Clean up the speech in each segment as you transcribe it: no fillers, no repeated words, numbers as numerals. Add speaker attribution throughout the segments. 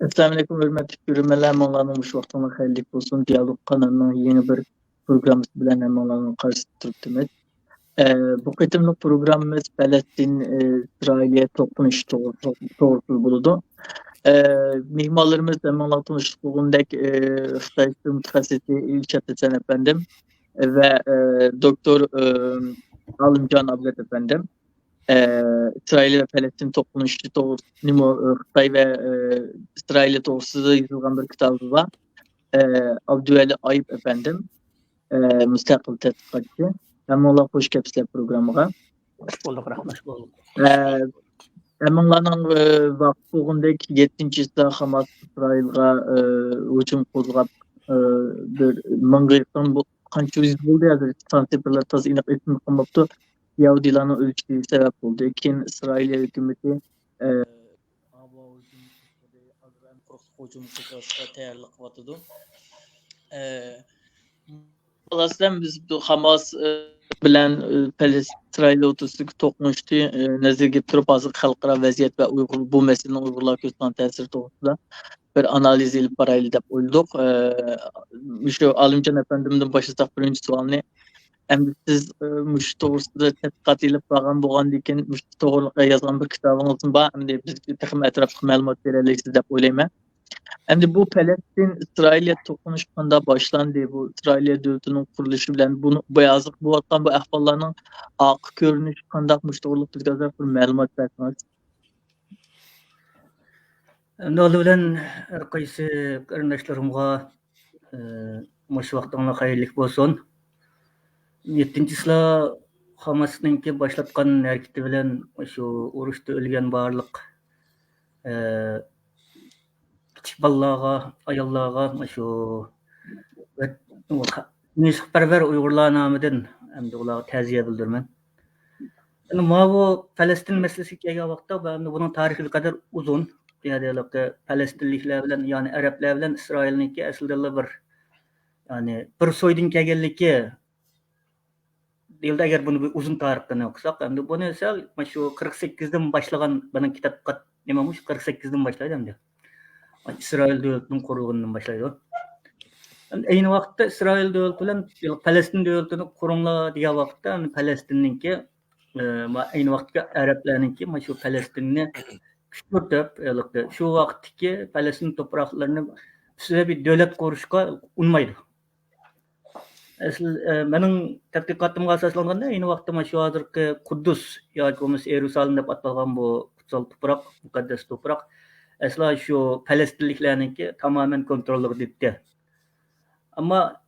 Speaker 1: Assalamualaikum hörmətli görürmələr, məmnunum şu vaxtına xeyirlik olsun. Diyalog kanalının yeni bir programımız bilen məmnunum qarşısında turubdumuz. Bu qitimli programımız Palestin İsrail'e toxunuş doğrultusu buludu. Mihmallarımız məmnunum tanıştığındək Xitay mütəxəssisi İlşad Həsən efendim ve Doktor Alımcan Ablet efendim. İsrail ve Palestin toplumuşu doğrusu Xitay ve İsrail'e doğrusu yazılgan bir kitabı var. Abdüveli Ayıp efendim. Müstakil tetkiqatçı. Hem ola hoş geldiniz programına.
Speaker 2: Hoş bulduk, rahmet bulduk.
Speaker 1: Hem onların vaxtındaki 7. sıra Hamas İsrail'e hücum qozgap bir mangayıqdan bu qancha yüz buldu ya santimetrlar taz iniq etmi qılmaptı. Yahudilerin ölçüsü sebep oldu. Ekin İsrail hükümeti hücum qilishga tayyorlik qilyapti. Aslında biz bu Hamas bilan İsrail o'rtasidagi to'qnashuvni nazarga turib hozir xalqaro vaziyat va bu masalaning Uyg'urlar ko'zdan ta'siri to'g'risida bir analiz ilib boraylik deb o'yladik. Shu Alimjon efendimdan başlasak birinchi savolni endi siz mush to'g'risida tadqiqot ilib bo'lgandan keyin mush to'g'riliqqa yozgan bir kitobingiz bor. Endi biz texnik atrofli ma'lumot beraylik deb o'ylayman. Endi bu Palestin İsrail'e to'qnashganda başlandı. Bu İsrail devletinin kuruluşu bilan bunu bayazıq bu atkan bu ahvallarının aqı görünüşü qandaqmış to'g'riliq bizga bir ma'lumot bersangiz.
Speaker 2: Endi ol bilan har qaysi qarindoshlarimga mush vaqtinglar xayrlik bo'lsin. 7-sila Hamasninki başlatgan hareketi bilan şu urushda o'lgan barliq kichik bolalarga, ayollarga şu nisbətpərvər Uyğurlar nomidan endi ularga ta'ziya bildirman. Endi bu Falastin meselesi kelgan vaqtda endi buning tarixi bir qadar uzun. Yani Falastinliklar bilan, yani Arablar bilan İsrailniki aslida bir yani bir soydun kelganligi deyildi agar buni bir uzun tarixdan o'qisak, endi buni esa shu 48dan boshlagan mening kitobga nimamush 48dan boshlaydi endi. İsrail devletinin kurulduğundan başlaydı. Aynı vaqtda İsrail devleti bilan Palestin devletini kurulma diye vaqtda Palestinninki aynı vaqtda Arablarninki şu Palestinni küçültüp şu vaqtdagi Palestin topraqlarini üstüne bir devlet kuruşga unmaydı. Asıl mening tadqiqotımga asoslanganda aynı vaqtda şu hozirgi Quddus yoki bo'lmasa Yerusalim deb atalgan bu kutsal toprak, muqaddas toprak asla şu Palestinliklarniki tamamen kontrolü ditdi. Ama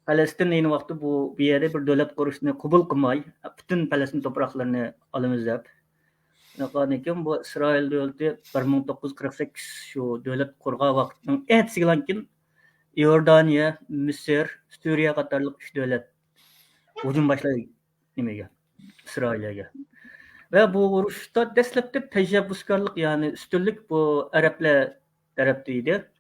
Speaker 2: Palestin aynı vaqtda bu bir yerde bir devlet kuruşunu kabul qilmay, bütün Palestin topraklarını alamiz deb. Naqanikin bu İsrail devleti 1948 şu devlet qurgan vaqtning ertesidan keyin Yordaniya, Misr, Suriye qatorliq 3 devlet hücum başladı nimaga? İsrailga. Ve bu urushda dastlabki tashabbuskorlik yani üstünlük bu Arablar tarafdaydi.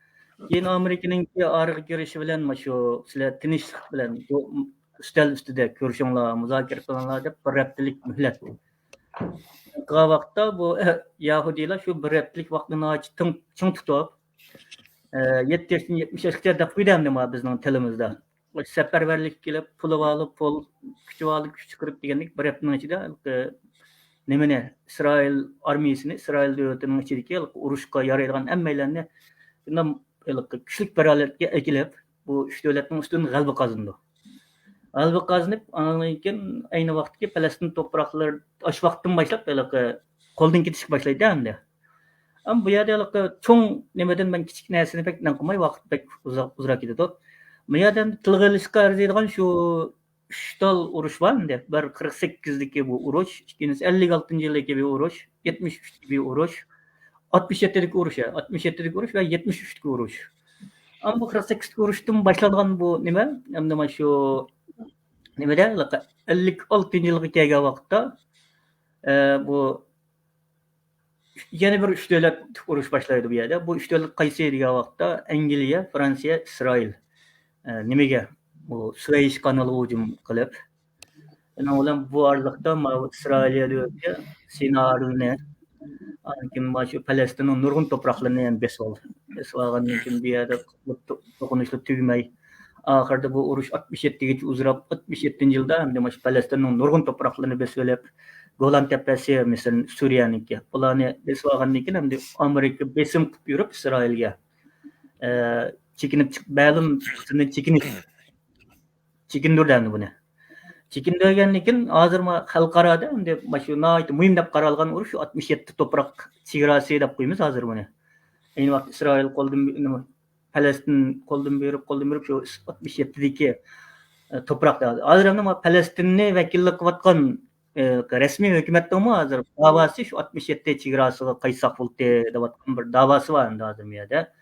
Speaker 2: Yeni Amerika'nın arıq girişi bilan şu sizlar tinchlik bilan üstel üstüde ko'rishinglar, muzokara qilinglar deb bir haftalik muhlat. Qa vaqtda bu Yahudilar şu bir haftalik vaqtini ching tutib 7 yaşdan 70 yaşgacha deb qo'ydim nima bizning tilimizda. Safarbarlik kelib, pul olib, pul kuchib olib, kuch kirib deganlik bir haftaning ichida nimani İsrail armiyasini, İsrail devletining ichidagi urushga yaraydigan hammalarni bundan kuchlik beraletga ekilib, bu 3 devletning ustidan g'alaba qozondi. G'alaba qozonib, andan keyin ayni vaqtdagi Falastin topraqlari osh vaqtdan boshlab qo'ldan ketishga boshlaydi endi. Ama bu yerda cho'ng nimadan men kichik narsani pek qilmay vaqt pek uzoq ketadi. Bu yerda tilga ilishga arziydigan shu 3 dal urush var endi. Bir 48'dagi bu urush, ikkinchisi 56-yildagi bir urush, 73'dagi bir urush, 67'dagi urush, 67'dagi urush va 73'dagi urush. Ama bu 48'dagi urushdan boshlangan bu nima? Endi shu nimada 56-yilga kelgan vaqtda bu yana bir 3 devlet urush boshlaydi bu yerda. Bu 3 devlet qaysi degan vaqtda Angliya, Fransiya, İsrail. Nimaga? Bu Suez kanali hücum qilib, ular bu araliqda İsrail devleti Sinarni Kim başı Palestin'in nurgun topraklarını yani besip aldı. Besip algandan keyin bir yerde dokunuşlu tügmey. Ahırda bu uruş 67'ge uzrap 67 yılda hem de maş Palestin'in nurgun topraklarını besip alıp Golan Tepesi mesela Suriye'ninki. Bularni besip algandan keyin hem de Amerika besim yürüp İsrail'ge çekinip bälim çekindirdi bunu. Çekindirigandan keyin hozir xalqarada endi shu naayt muhim deb qaralgan urush 67 toprak chegarasi deb qo'yamiz hozir buni. Ayni vaqt Isroil Palestin qo'ldan berib shu 67dagi toprakda. Hozir endi Palestinni vakillik qilayotgan rasmiy hukumatning hozir da'vosi shu 67 chegarasiga qaytsak bo'ldi deyotgan bir da'vosi bor endi hozir bu yerda.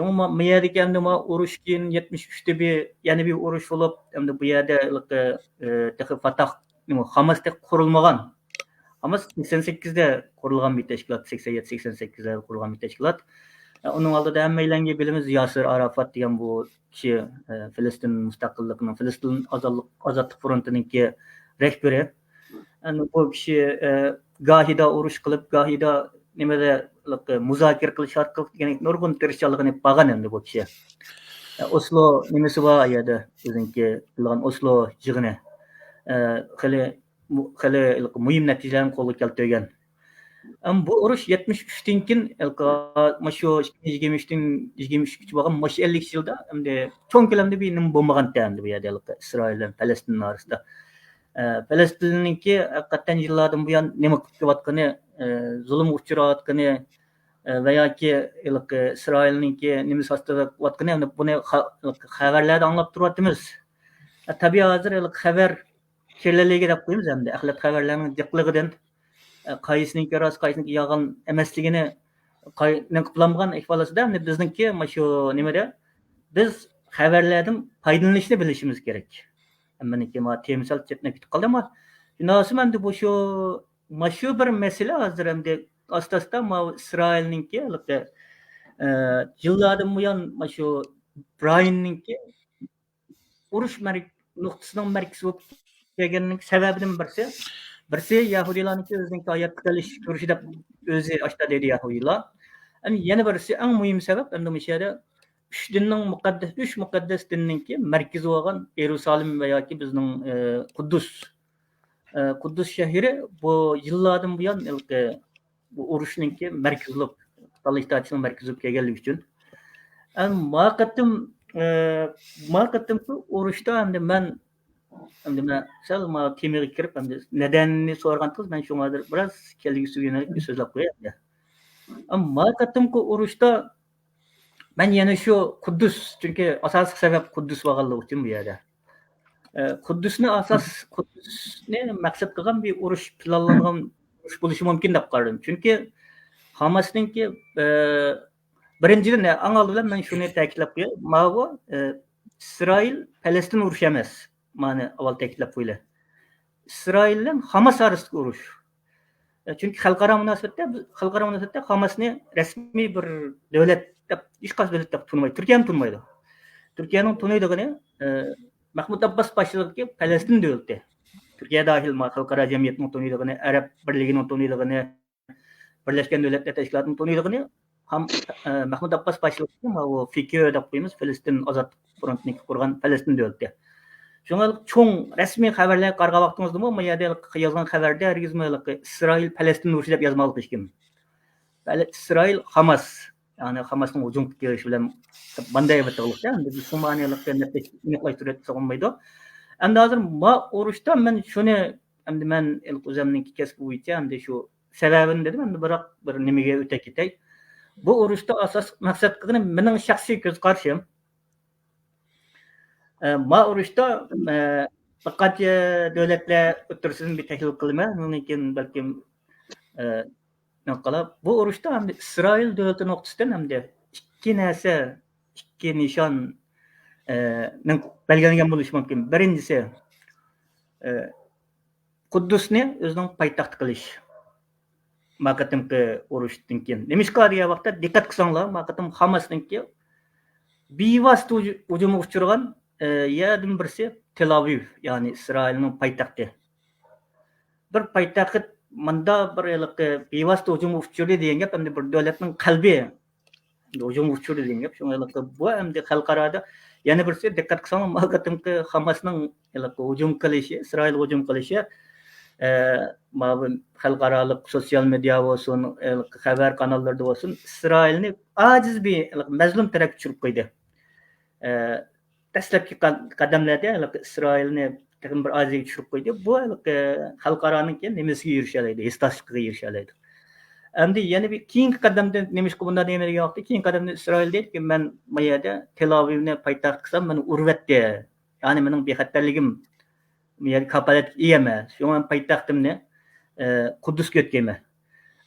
Speaker 2: Ama bu yerdeki hem de uruş keyin 73'te yani bir uruş olup hem de bu yerde Fatah Hamas tek kurulmagan. Hamas 88'de kurulgan bir teşkilat, 87-88'de kurulgan bir teşkilat. Onun aldığı hemmeylenge bilimiz Yasir Arafat diyen bu kişi Filistin müstakilliğinin, Filistin Azadlık Frontu'nunki rehberi. Yani bu kişi gahida uruş kılıp, gahida nimede muzakir qilish arqali degan nurgun tirishchiligini bagan endi bu kishi. Oslo nimasi bor ayada o'zinki bilgan Oslo yig'ini hali muhim natijalarni qo'lga keltirgan. Bu urush 73'ten keyin shu 23 bo'lgan 50 yilda endi cho'ng ko'lamda bir nima bo'lmagan endi bu yerda Isroil bilan Falastin orasida. Falastinninki haqiqatan yillardan buyon nima qilib kelayotgani, zulm uchrayotgani veya ki İsrail'ninki nimasi ostida qilayotgani endi buni xabarlarda anglab turyapmiz. Tabii hozir xabar kirliligi deb qo'yamiz endi. Axlat xabarlarning diqqatligidan qaysininki rost, qaysininki yolg'on emasligini qoplangan ifolasida endi bizningki shu nimada biz xabarlardan foydalanishni bilishimiz kerak. Meniki temsil chetne ketib qoldi ama shunisi endi bu shu bir masala hozir endi asta-asta İsrail'ninki yıllardan buyon shu Brian'ninki urush nuqtasining markazi bo'lib kelganining sababidan birsi Yahudilarninki o'zininki hayot qilish turishi deb o'zi ashta dedi Yahudilar. Yana birisi eng muhim sabab endi bu yerda üç muqaddas dinninki markazi bo'lgan Yerusalim va yoki bizning Quddus shahri bu yillardan buyon bu urushninki markazlab Palestinning markazi bo'lib kelganligi uchun. Maqatim urushda endi men sal temaga kirib endi nedenini so'rgansiz men shunga biroz kelgisi yönelib bir so'zlab qo'yay. Maqatimki urushda ben yana shu Quddus, çünkü asosiy sabab Quddus bo'lganligi uchun bu yerda. Quddusni maqsad qilgan bir urush planlangan urush bo'lishi mumkin deb qaradim. Chunki Hamasninki birinchidan eng oldin men shuni ta'kidlab qo'yay. Mana bu Isroil Falastin urushi emas. Mana avval ta'kidlab qo'ylar. Isroil bilan Hamas orasidagi urush. Chunki xalqaro munosabatda Hamasni rasmiy bir davlat deb hech qaysi davlat deb tanmaydi. Turkiya ham tanmaydi. Turkiyaning taniydigini Mahmud Abbas boshchiligidagi Falastin davlati. Turkiya dahil xalqaro jamiyatning taniydigini, Arab birligining taniydigini, Birlashgan Davlatlar Tashkilotining taniydigini ham Mahmud Abbas boshchiligidagi bu FKÖ deb qo'yamiz, Falastin Ozodlik frontini qurgan Falastin davlati. Shunga cho'ng rasmiy xabarlar qarab vaqtingizda bu yerda yozgan xabarda hargizmi Isroil Falastin urushi deb yozmoqlik hech kim. Isroil Hamas, yani Hamasning hujum qilishi bilan bunday bitilmoqda. Endi bu Somaliyaliklar aniqlashtirib olmaydi. Endi hozir bu urushda men shuni endi men o'zimning kasb bo'yicha endi shu sababini dedim. Endi biroq bir nimaga o'ta ketay. Bu urushda asos maqsad qilgan mening shaxsiy ko'z qarashim. Ma urushda faqat davlatlar o'tirsizin bir tahlil qilma, mumkin balki bu urushda ham Isroil davlati nuqtasidan hamda ikki nishon belgilangan bo'lishi mumkin. Birinchisi Quddusni o'zining poytaxti qilish. Maqatimki urushdan keyin. Nimishqa degan vaqtda diqqat qilsanglar, maqatim Hamasninki bevosita hujumga uchragan yerdan birisi Tel Aviv, ya'ni Isroilning poytaxti. Bir poytaxt manda bir bevosita hujum uchuri degan gap endi bir davlatning qalbi hujum uchuri degan gap. Shunga bu endi xalqarada yana birisi diqqat qilsanglar malgatimki Hamasning hujum qilishi, Isroil hujum qilishi xalqarалық sosyal medya olsun, xabar kanallarida olsun, İsrailni aciz bir mazlum taraf tushirib qo'ydi. Dastlabki qadamlarda İsrailni bir aziyaga tushirib qo'ydi. Bu xalqaroning nimasiga erisha oladi, estasligiga erisha oladi. Endi yana bir keyingi qadamda nima ish bundan nima degan vaqtda keyingi qadamda İsrail deydi men mayada Tel Avivni poytaxt qilsam meni urvatdi. Ya'ni mening bexatarligim yani kapalet emas. Şoňa poytaxtymny Kudusga ötgeme.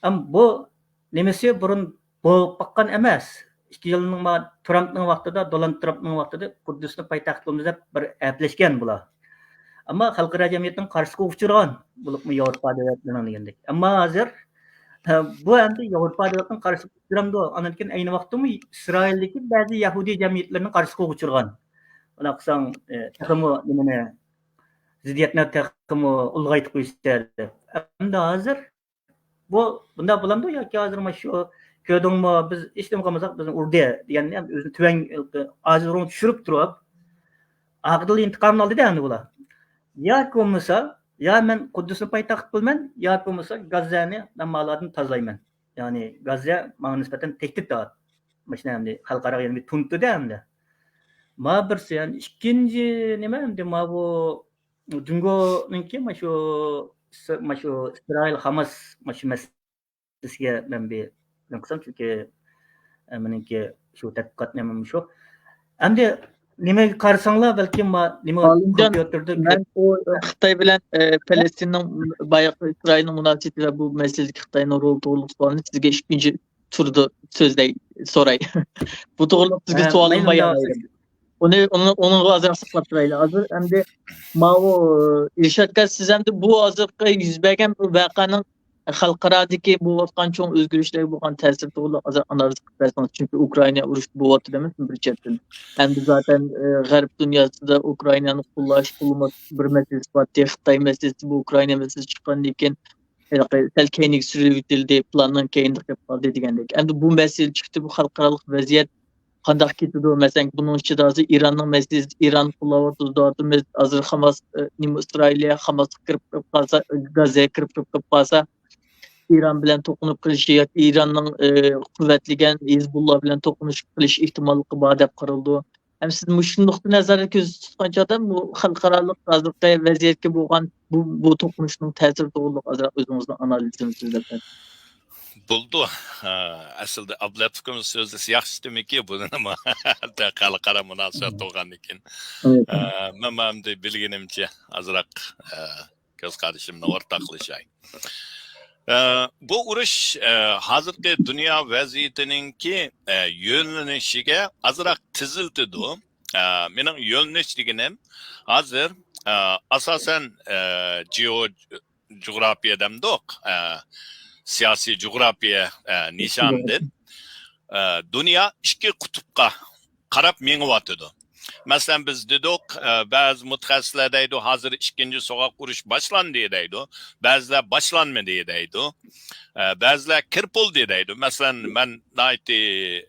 Speaker 2: Am bu nemesi burun bolup bakkan emas. 2 yılning Trumpning vaqtida, Donald Trumpning vaqtida Kudusni poytaxt qilamiz dep bir äpleşken bular. Amma xalqaro jamiyatning qarshisiga uchragan bulupmy Yevropa davlatlarining degandek. Amma hozir bu endi Yevropa davlatlarining qarshisiga uchramdy. Andan keyin ayni vaqtda İsraildagi ba'zi Yahudi jamiyatlarining qarshisiga uchragan. Ana qisang taxmy nimani ziddiyatni taxmy ulg'aytib qo'yishdi. Endi hozir bunda bulamdı yoki hozir mana shu ko'rdingmi biz hech nima qilmasak bizni urdi deganni ham o'zini tuvan ajrni tushirib turib aqdil intiqomni oldi-da endi bular. Yoki bo'lmasa ya men Quddusni poytaxt qilman yoki bo'lmasa Gazani nammalardan tozalayman. Ya'ni Gaza menga nisbatan tehdit da'vat. Mana endi xalqaro bir tuntida endi. Ma birsi yani ikkinchi nima endi ma bu Jungo'ninki mana shu İsrail Hamas meselesiga men bir qilsam chunki meniki shu tadqiqot nima shu. Endi nimaga qarasanglar balki nima kompyuterda
Speaker 1: men o Xitoy bilan Falastinning bayaqi İsrailning munosabati va bu masaladagi Xitoyning rol to'g'risida sizga ikkinchi turda so'zlay so'ray. Bu to'g'risida sizga savolim bayon onun hazır sıklatırayla hazır hem de mao irşadka siz hem de bu hazırlıkta yüz bergen bu vakanın xalqaradaki bu vatkan çoğun özgürlükleri bu kan tesir doğru hazır analiz kılarsınız çünkü Ukrayna uruş bu vatı demesin bir çetin hem de zaten garip dünyasında Ukrayna'nın kullanması bir meselesi var Xitay meselesi bu Ukrayna meselesi çıkan diken telkenik sürüldüldü planın keyinlik yapıldı degendek hem de bu mesele çıktı bu xalqaralık vaziyet qandaq ketidi mesela bunun içinde hazır İran'ın meselesi İran kullanıcıları hazır Hamas İsrail'e Hamas kirib qalsa Gaza'ya kirib qalsa İran bilan to'qinib qilishi yoki İran'ın quvvatligan Hizbullah bilan to'qinish qilish ehtimolli bor deb qaraldi. Hem siz mushun nuqta nazarda ko'z tutgancha bu xalqarалық hozirgi vaziyatga bo'lgan bu to'qinishning ta'siri to'g'riliq azroq o'zingizni analizingizni deb
Speaker 3: buldu. Aslında ablatıkımız sözlüsü yaxşı demek ki bunu ama xalqaro munosabat olgan ekan. Men de bilgenimce azroq ko'z qarashimni o'rtoqlashay. Bu urush hozirgi dunyo vaziyatininki yo'nalishiga azroq tiziltidi. Mening yo'nalish deganim hozir asosan geografiyadan do'q. Siyasi coğrafya nişandan dünya iki kutupka qarab meňiwatydy. Mesela biz dedik bazı mutaxassisler deydi hazır ikinci soğuk uruş başlandı deydi. Bazılar başlanmadı deydi. Bazılar kirpol deydi. Mesela ben naiti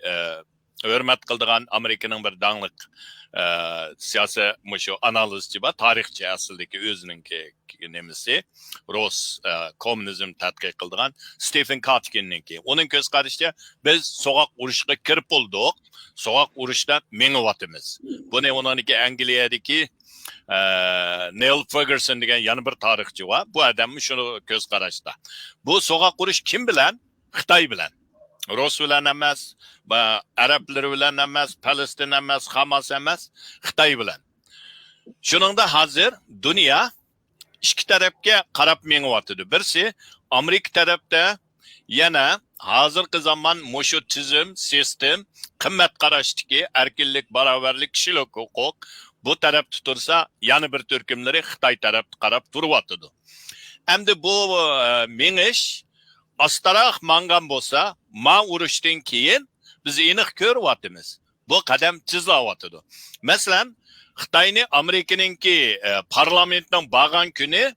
Speaker 3: hürmet kıldığan Amerika'nın bir dağlık siyasi muşu analizci var. Tarihçi asıldaki özününki nemisi. Ross komünizm tadqiq kıldığan Stephen Kotkin'ninki. Onun göz karıştı biz soğuk uruşga kirip olduk. Soğuk uruşta meňiwatymyz. Bu ne onunki Angliyadaki Neil Ferguson degan yana bir tarixçi var. Bu adam şunu göz karıştı. Bu soğuk uruş kim bilen? Xitoy bilen. Rus bilen emas, Araplar bilen emas, Palestin emas, Hamas emas, Xitoy bilen. Şuningda hazır dünya iki tarafga qarab meňiwatydy. Birisi Amerika tarafda yana hozirgi zaman mushu tizim, sistem, qimmat qarashdagi erkinlik, barobarlik, kishilik huquq bu taraf tutursa, yana bir turkumlari Xitoy taraf qarab turwatydy. Endi bu meňiş astaroq mangan bolsa, ma urushdan keyin biz aniq ko'ryapmiz. Bu qadam chizilyapti. Masalan, Xitoyni Amerikaninki parlamentning bag'an kuni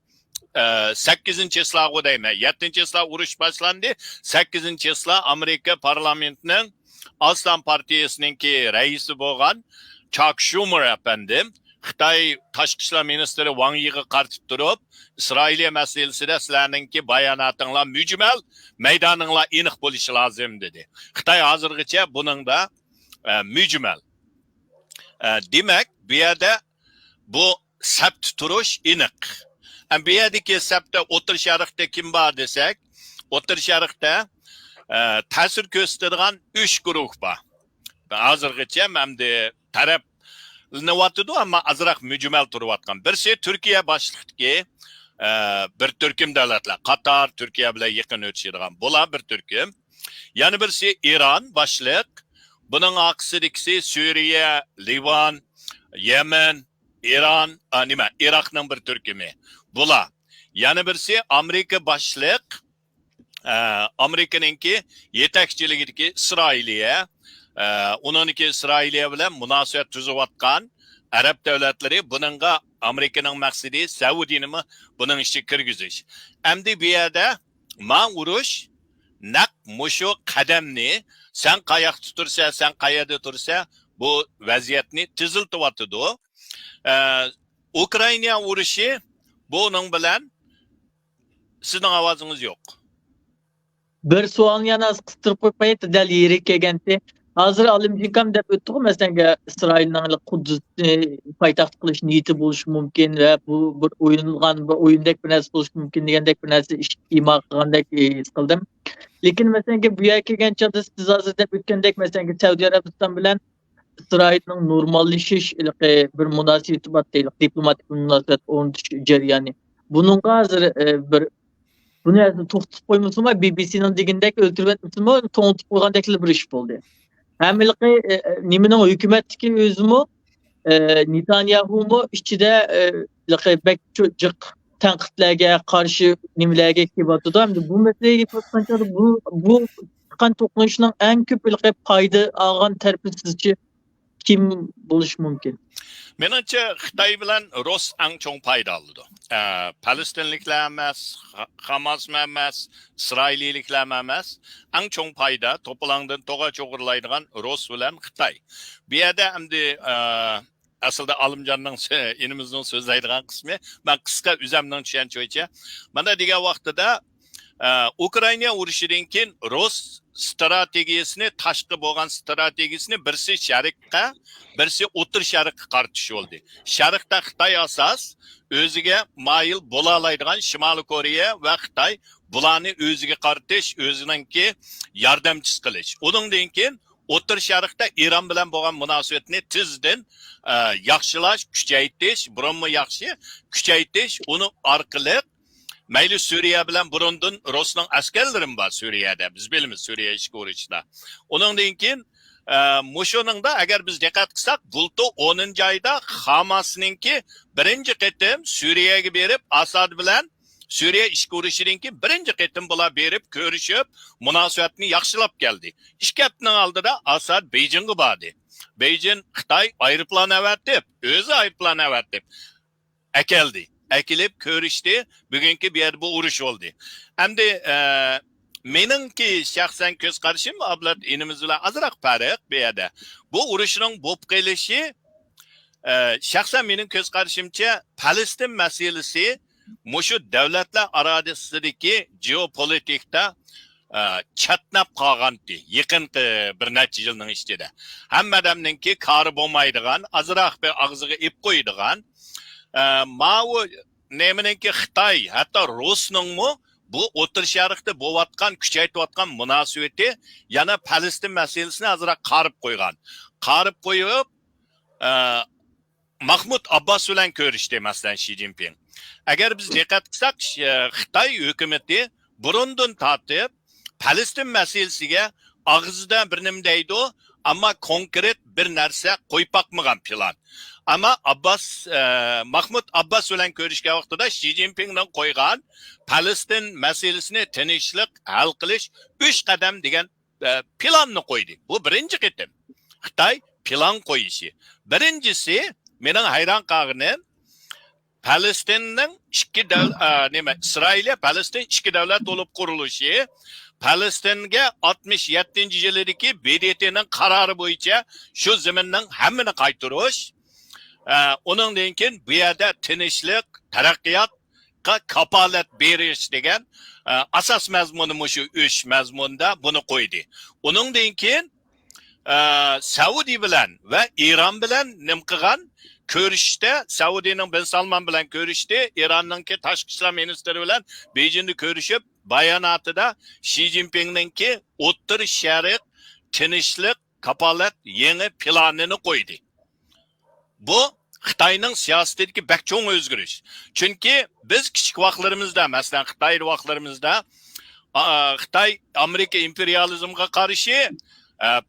Speaker 3: 8 ıslah deyme. 7 ıslah uruş başlandı. 8 ıslah Amerika parlamentinin Aslan Partiyasininki reisi bo'lgan Chuck Schumer efendim Xitoy tashqi ishlar ministri Wang Yiga qarshi turib, Isroiliya masalasida sizlarninki bayonotinglar mujmal, maydoninglar aniq bo'lishi lozim dedi. Xitoy hozirgacha buningda mujmal. Demak, bu yerda bu sabt turish aniq. Bu yerdagi sabtda O'rta Sharqda kim bor desak, O'rta Sharqda ta'sir ko'rsatadigan 3 guruh bor. Hozirgacha hamda taraf Navatidu ama azraq mücmel turvatkan. Birisi Türkiye başlıqdaki bir Türküm devletler. Katar, Türkiye bilan yaqin o'tishadigan. Bular bir Türküm. Yani birisi İran başlık. Bunun aqsidikisi Suriye, Livan, Yemen, İran, Irak'ın bir Türkümü. Bular. Yani birisi Amerika başlık. Amerika'nınki yetakchiligidagi İsrailiye. Onunki İsrailiye bilan munosabat tuzayotgan Arab davlatlari buningga Amerikaning maqsadi Saudiyani buning ichiga kirgizish. Endi bu yerda man urush naq mushu qadamni sen qayoqda tursa, sen qayerda tursa bu vaziyatni tiziltyotidi. Ukraina urushi buning bilan sizning ovozingiz yo'q.
Speaker 1: Bir sualni yana qistirib qo'yib dal yirik kelganda hozir alimjinkam deb o'tdik masalan Isroilning Quddus poytaxt qilish niyati bo'lishi mumkin va bu bir o'yinilgan bir o'yindek bir narsa bo'lishi mumkin degandek bir narsa imo qilgandek his qildim. Lekin masalan bu yerga kelgan chog'da siz hozir deb o'tgandek masalan Saudiya Arabiston bilan İsroilning normallashish bir munosabat diplomatik munosabat o'rnatish jarayoni. Buningga hozir bir bu narsa to'xtatib qo'ymasmi BBC'ning degandek o'ltirib o'tmasmi to'xtatib qo'ygandek bir ish bo'ldi. Hamilqi nimaning hukumatdagi o'zimi Netanyahu'mu ichida bek jiq tanqidlarga qarshi nimalarga kelyapti. Endi bu masalaga to'xtalganda bu chiqqan to'qnashuvning eng ko'p foyda olgan tarafi sizcha kim bo'lishi mumkin?
Speaker 3: Menimcha Xitoy bilan Rus eng chong foydalidir. Falastinliklar emas, Hamas emas, İsrailliklar emas, eng chong foyda to'polangdan to'g'a cho'g'irlaydigan Rus bilan Xitoy. Bu yerda endi aslida Alimjonning inimizning so'zlaydigan qismi, men qisqa o'zimning tushunchimcha, mana degan vaqtida Ukraina urushidan keyin Rus strategiyasini, tashqi bo'lgan strategiyasini birisi Sharqqa, birisi O'rta Sharqqa qaratish bo'ldi. Sharqda Xitoy asos o'ziga moyil bo'la oladigan Shimoliy Koreya va Xitoy bularni o'ziga qaratish, o'ziningki yordamchisi qilish. Uningdan keyin O'rta Sharqda Iran bilan bo'lgan munosabatni tizdan yaxshilash, kuchaytirish, burunmi yaxshi kuchaytirish, uni orqali mayli Suriye bilan burundan Rusning askarlarim bor Suriyada. Biz bilamiz Suriye ishga urishda. Uningdan keyin mushuningda agar biz diqqat qilsak, bulto 10-oyda Hamasninki birinchi qitim Suriyaga berib Asad bilan Suriye ishga urishidan keyin birinchi qitim bular berib ko'rishib, munosabatni yaxshilab keldi. Ikki haftaning oldida Asad Beijingga bordi. Beijing Xitoy aeroplan avatib, o'zi aeroplan avatib akeldi. Ekilip körüştü. Bugünkü bir yer bu uruş oldu. Hem de menimki şahsen göz karşım ablat inimizle azrak fark bir yerde. Bu uruşun bop gelişi şahsen benim göz karşımca Palestin meselesi muşu devletler arasındaki jeopolitikte çatnap kalgandı. Yakın bir neçe yılın içinde. Hem adamınki karı bulmaydıgan, azrak bir ağzıga ip koyduğan Mao neminki Xitoy, hatta Rusning bu O'rta Sharqda bo'layotgan, kuchaytayotgan munosabati yana Falastin masalasini azroq qarib qo'ygan. Qarib qo'yib Mahmud Abbas bilan ko'rishdi masalan Xi Jinping. Agar biz diqqat qilsak, Xitoy hukumati burundan tortib Falastin masalasiga og'zida bir nima deydi, ammo konkret bir narsa qo'yib boqmagan plan. Ama Mahmud Abbas bilan ko'rishgan vaqtida Xi Jinpingning qo'ygan Falastin masalasini tinchlik hal qilish 3 qadam degan planni qo'ydi. Bu birinchi qitim. Xitoy plan qo'yishi. Birinchisi, mening hayron qolganim Palestinning İsrail, Palestin ikki davlat bo'lib qurilishi, Palestinga 67-yildagi BDTning qarori bo'yicha shu zaminning hammani qaytarish, uningdan keyin bu yerda tinchlik, taraqqiyotga kapolat berish degan asos mazmuni shu 3 mazmunda buni qo'ydi. Uningdan keyin Saudiya bilan va Eron bilan nim qilgan ko'rishda, Saudiyaning bin Salman bilan ko'rishdi, Eronning tashqi ishlar ministri bilan Beijingda ko'rishib, bayonotida Xi Jinpingningki O'rta Sharq tinchlik kapolat yangi planini qo'ydi. Bu Xitoyning siyosatidagi bak cho'ng o'zgarish. Chunki biz kichik vaqtlarimizda, masalan Xitoy vaqtlarimizda Xitoy Amerika imperializmga qarshi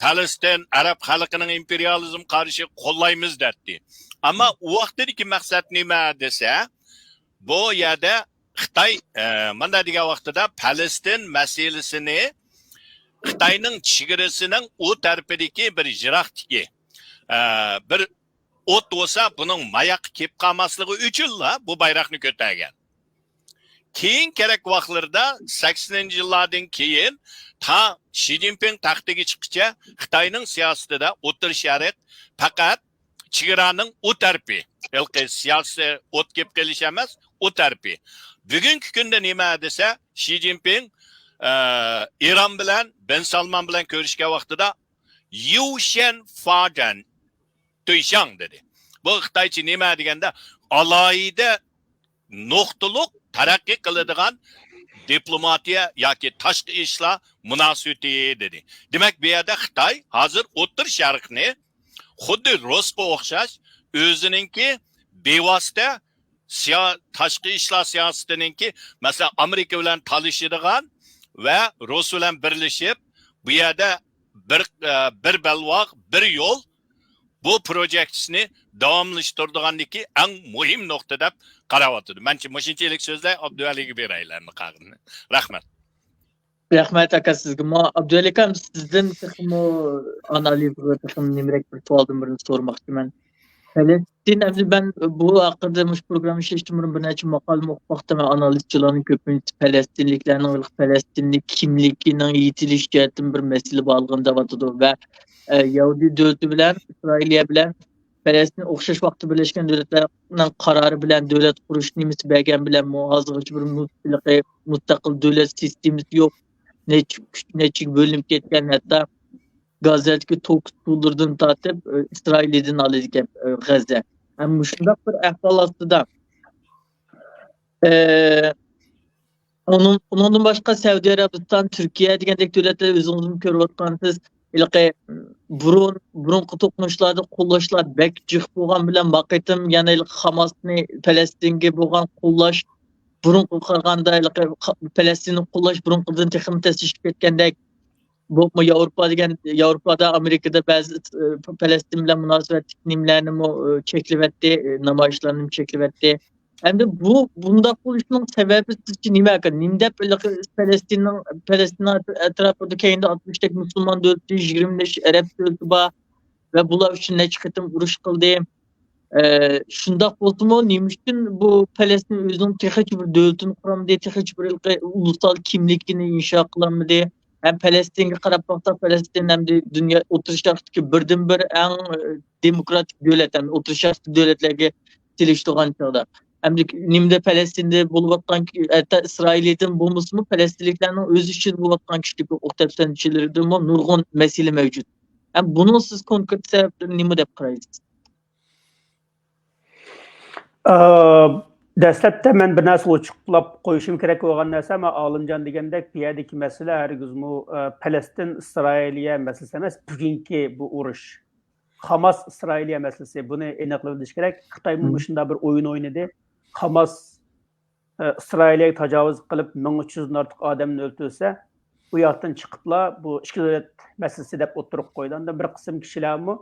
Speaker 3: Palestin, Arab xalqining imperializm qarshi qo'llaymiz dedi. Ama o vaqtdagi maqsad nima desa, bu yerda Xitoy mana degan vaqtida Palestin masalasini Xitoyning chegarasining o tarafidagi bir jiroqdagi bir o't bo'lsa, buning mayoq kelib qolmasligi uchun bu bayroqni ko'targan. Keyin kerak vaqtlarda 80-yillardan keyin ta Xi Jinping taxtiga chiqqacha Xitoyning siyosatida O'rta Sharq faqat chegaraning o tarafi, siyosiy o't kelib qelish emas, o tarafi. Bugungi kunda nima desa, Xi Jinping Eron bilan bin Salman bilan ko'rishgan vaqtida Yushan Fadan To'yshang dedi. Bu Xitoycha nima deganda alohida nuqtaliq taraqqiy qiladigan diplomatiya yoki tashqi ishlar munosabati dedi. Demak, bu yerda Xitoy hozir O'rta Sharqni xuddi Rusga o'xshash o'zininki bevosita tashqi ishlar siyosatininki, masalan Amerika bilan talishadigan va Rus bilan birlashib, bu yerda bir balvoq, bir yo'l bu proyektni davomlashtiradiganligi eng muhim nuqta deb qarayotdi. Menimcha mushunchalik so'zlar Abduvaliga beraylarni qag'ini. Rahmat.
Speaker 1: Rahmat aka sizga. Abduvali akam sizdan analiz qilib nimrak bir savoldan birini so'ramoqchiman. Palestin ben bu haqida mush programma ishlatdim, bir necha maqol o'qimoqda, analizchilarning ko'pincha Palestinliklarning Palestinlik kimligining yetilish jihatdan bir masala bo'lgan deyotdi va Yahudi davlati bilan Isroiliya bilan Palestin o'xshash vaqtda birlashgan davlatlarning qarori bilan davlat qurish nimasi bergan bilan hozirgacha bir mustaqil davlat sistemasi yo'q. Neçik bölünüp ketken, hatta Gazze'deki to'qqiz tatip İsrail'den alırken Gazze. Ama şundaq bir ahvalatı da onun başka Saudi Arabistan, Türkiye degandek devletler özünüzün körüp atkansız burun to'qinishlarda qo'llashlar bek jiq bo'lgan bilan baqitim yana Hamasni Falastinga bo'lgan qo'llash burun qilganda Falastinni qo'llash burunqidan texnik tashlashib ketgandek bu Yevropada, Amerikada ba'zi Falastin bilan munosabatli nimlarni cheklavatdi, namoyishlarni cheklavatdi. Endi bunda bo'lishning sababi sizcha nima ekan? Nimda Falastin atrofida keyinda 60 tek musulmon davlati, 20 arab davlati bor va bular uchun necha qatim urush qildi. Şundaq bo'lsa-mu, nima uchun bu Falastin o'zining texnik bir davlatini quramdi, texnik bir ulusal kimligini insho qilmadi? Hem Falastinga qarab baxta, Falastin hem de dünya O'rta Sharqdagi birdan-bir eng demokratik davlat, hem O'rta Sharq davlatlarga kelishtirgan chog'da. Hem de nimda Falastinda bo'lib atgan, hatta Isroiliydan bo'lmasmi, Falastinliklarning o'zi uchun bo'lib atgan kishilik o'qituvchilarida nurg'un masala mavjud. Hem buni siz konkret sababni nima deb qaraysiz?
Speaker 4: Dastlabda men bir narsa ochiqlab qo'yishim kerak bo'lgan narsa, men Olimjon degandek bu yerdagi masala hargizmi Falastin Isroiliya masalasi emas, bugungi bu urush Hamas Isroiliya masalasi. Buni aniqlash kerak. Xitoy shunda bir o'yin o'ynadi. Hamas Isroiliyaga tajovuz qilib 1300 dan ortiq odamni o'ldirsa, bu yoqdan chiqiblar bu ikki davlat masalasi deb o'tirib qo'ydi. Bir qism kishilarmi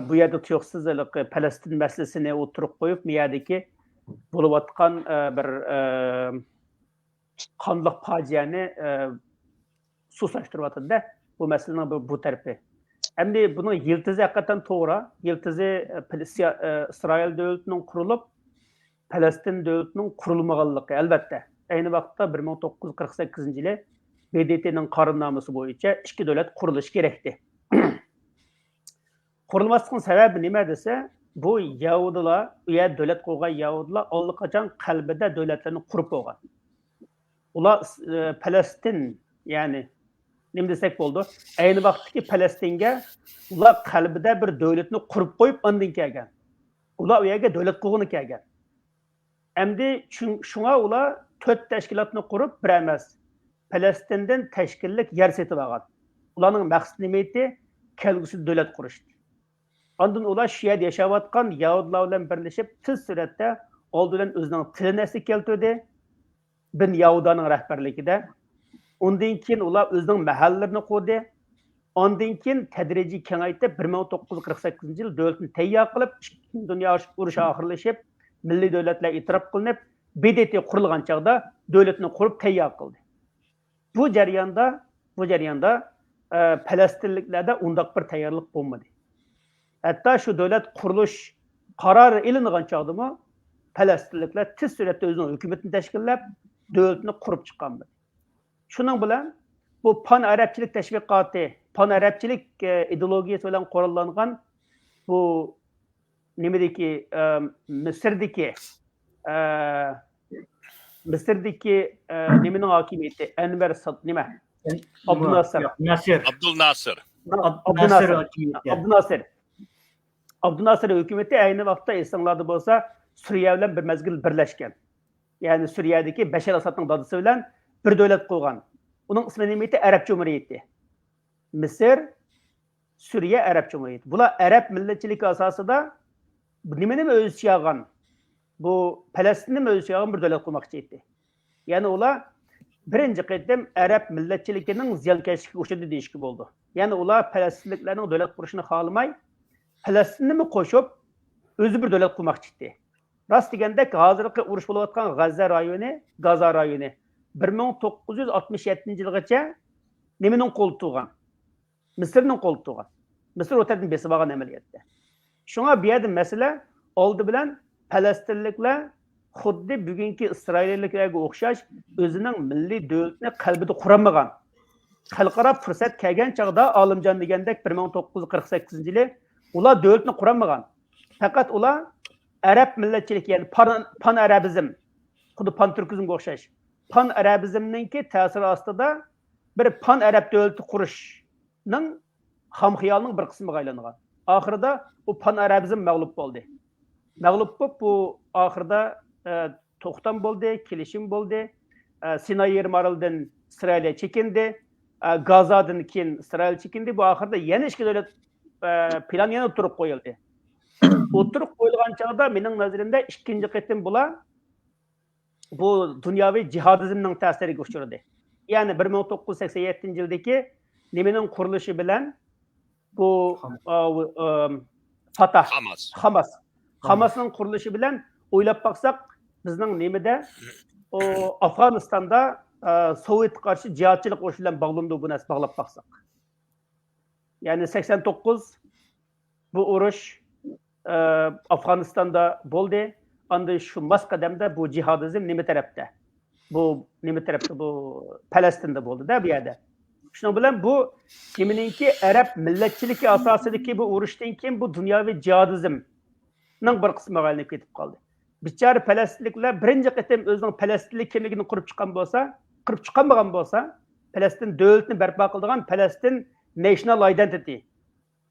Speaker 4: bu yerda tuyuqsiz Falastin masalasini o'tirib qo'yib, bu yerdagi bo'lib atgan bir qonliq fojiani suslaştırıp bu meselenin bu tarafi. Hem de bunun yıldızı hakikaten to'g'ri. Yıldızı İsrail devletinin kurulup Palestin devletinin kurulmaganlığı elbette. Aynı vaqtda 1948 yılı BDT'nin qarornoması boyunca iki devlet kuruluş gerekti. Kurulmasının sebebi nima dese, bu Yahudilar, u yer devlet qo'ygan Yahudilar allaqachon qalbida devletlerini qurib qo'ygan. Ular Palestin, yani nima desek bo'ldi? Ayni vaqtdagi Palestinga ular qalbida bir devletni qurib qo'yib, ondan kelgan. Ular u yerga devlet qo'ygani kelgan. Endi shunga ular 4 tashkilotni qurib, bir emas, Palestindan tashkillik yer setib olgan. Ularning maqsadi nima edi? Kelgusi devlet qurish. Ondan ular shu yerda yashayotgan Yahudilar bilan birlashib, tez suratda oldidan o'zining tilini asli keltirdi. Bin Yahudaning rahbarligida. Ondan keyin ular o'zining mahallalarini qurdi. Ondan keyin tadrijiy kengaytirib 1948 yil davlatni tayyor qilib, Ikkinchi dunyo urushi oxirlashib, milliy davlatlar e'tirof qilinib, BDT qurilgan chaqda davlatni qurib tayyor qildi. Bu jarayonda Falastinliklarda undaq bir tayyorlik bo'lmadi. Hatta şu devlet kuruluş kararı ilingan çağdımı Falastinlikler tez suratda o'zining hükümetini teşkillab, devletini kurup çıkandı. Şunun bilan bu pan-arabchilik teşviqatı, pan-arabchilik ideologiyasi bilan qo'llangan bu nimedeki Mısır'daki nimenin hakimiyeti Enver nima? Abdülnasır hükümeti aynı vaqtda esinglarda bo'lsa Suriye bilan bir mezgil birleşken. Yani Suriye'deki Beşar Asad'ın dadısı bilan bir devlet qo'ygan. Uning ismi nima edi? Arab Cumhuriyeti. Mısır, Suriye, Arab Cumhuriyeti. Bular Arab milletçilik asasida nimani o'z ichiga bu Palestinni o'z ichiga bir devlet qurmoqchi edi. Yani ular birinci qitim Arab milletçiligining ziyonkashligiga o'xshadi deyishki bo'ldi. Yani ular Palestinliklarning devlet qurishini xohlamay, Falastinni mi qo'shib, o'zi bir devlet qurmoqchi edi. Rost deganda hozirgi urush bo'layotgan Gaza rayoni 1967 yilgacha nimaning qo'l tutgan? Misrning qo'l tutgan. Misr o'tadan besib olgan amaliyotda. Shunga bu yerda masala oldi bilan Falastinliklar xuddi bugungi Isroilliklarga o'xshash o'zining milliy davlatini qalbida quramagan. Xalqaro fursat kelgan chaqda Olimjon degandek 1948 yili ular devletni quramagan. Faqat ular Arab millatchilik, yani pan-arabizm, xuddi pan-turkizmga o'xshash. Pan-arabizmninki ta'siri ostida bir pan-arab davlati qurishning xam xiyolining bir qismiga aylangan. Oxirida bu pan-arabizm mag'lub bo'ldi. Mag'lub bo'lib, bu oxirida to'xtam bo'ldi, kelishim bo'ldi. Sinay Yermaraldan Isroilga chekindi, Gazadan keyin Isroil chekindi. Bu oxirida yana ikki davlat plan yana o'tirib qo'yildi. O'tirib qo'yilgan chog'da mening nazarimda ikkinchi qitim bular bu dunyoviy jihadizmning ta'siriga uchradi. Ya'ni 1987 yildagi nimaning qurilishi bilan bu Fatah, Hamasning qurilishi bilan o'ylab baqsaq, bizning nimada o Afg'onistonda Sovet qarshi jihadchilik urushi bilan bog'landi bu narsa bog'lab baqsaq. Yani 89 bu urush Afg'onistonda bo'ldi. Anda shu masqadamda bu jihadizm nima tarafda? Bu Falastinda bo'ldi-da bu yerda. Shuning bilan bu kiminingki Arab millatchiligi asosidagi bu urushdan keyin bu dunyoviy jihadizmning bir qismiga aylanib ketib qoldi. Bichara Falastinliklar birinchi qitim o'zining Falastinlik kimligini qurib chiqqanmagan bo'lsa, Falastin davlatini barpo qiladigan Falastin National Identity,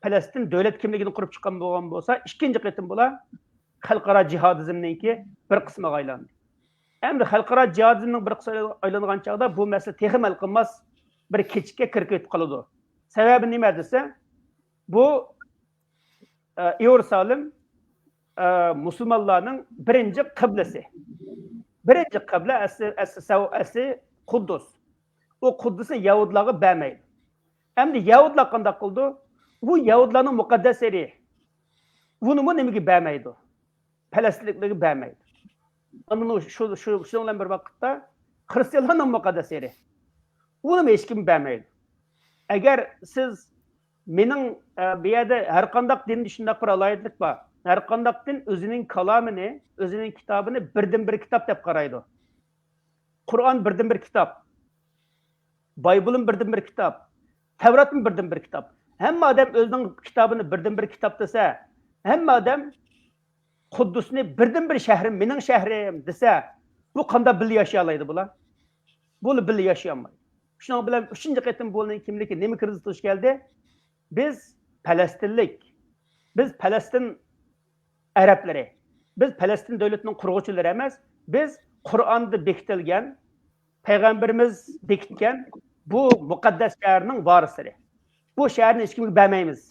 Speaker 4: Falastin davlat kimligini qurib chiqqan bo'lgan bo'lsa, ikkinchi qitim bular xalqaro jihadizmninki bir qismiga aylandi. Endi xalqaro jihadizmning bir qismiga aylangan chaqda bu masala texim hal qilmas bir kechikka kirib ketib qoladi. Sababi nima desa, bu Yerusalim musulmonlarning birinchi qiblasi. Birinchi qibla asli Quddus. O Quddusni Yahudilarga bermaydi. Endi Yahudilar qanday qildi? Bu Yahudilarning muqaddas yeri. Buni nimaga bermaydi? Falastinliklarga bermaydi. Ana shu bilan bir vaqtda xristianlarning muqaddas yeri. Buni hech kim bermaydi. Agar siz mening bu yerda har qanday dinni shunday bir alayidlik bor. Her qandaqdin özünün kalamını, özünün kitabını birden bir kitap dep qaraydı. Kur'an birden bir kitap. Bible'ın birden bir kitap. Tevrat'ın birden bir kitap. Hem adam özünün kitabını birden bir kitap dese, hem adam Kuddus'ni birden bir şehrim, mening şehrim dese, bu qanda bil yaşayalaydı bular. Bunu bil yaşayamaydı. Şunun bilen üçüncü qitim bunun kimligi nima kirgizilish geldi? Biz Palestinlik, biz Palestin Arapları, biz Palestin devletinin qurg'uvchilari emas, biz Qur'onda bekitilgan, Peygamberimiz bekitgan bu muqaddas shaharning varislari. Bu shaharni hech kimga bermaymiz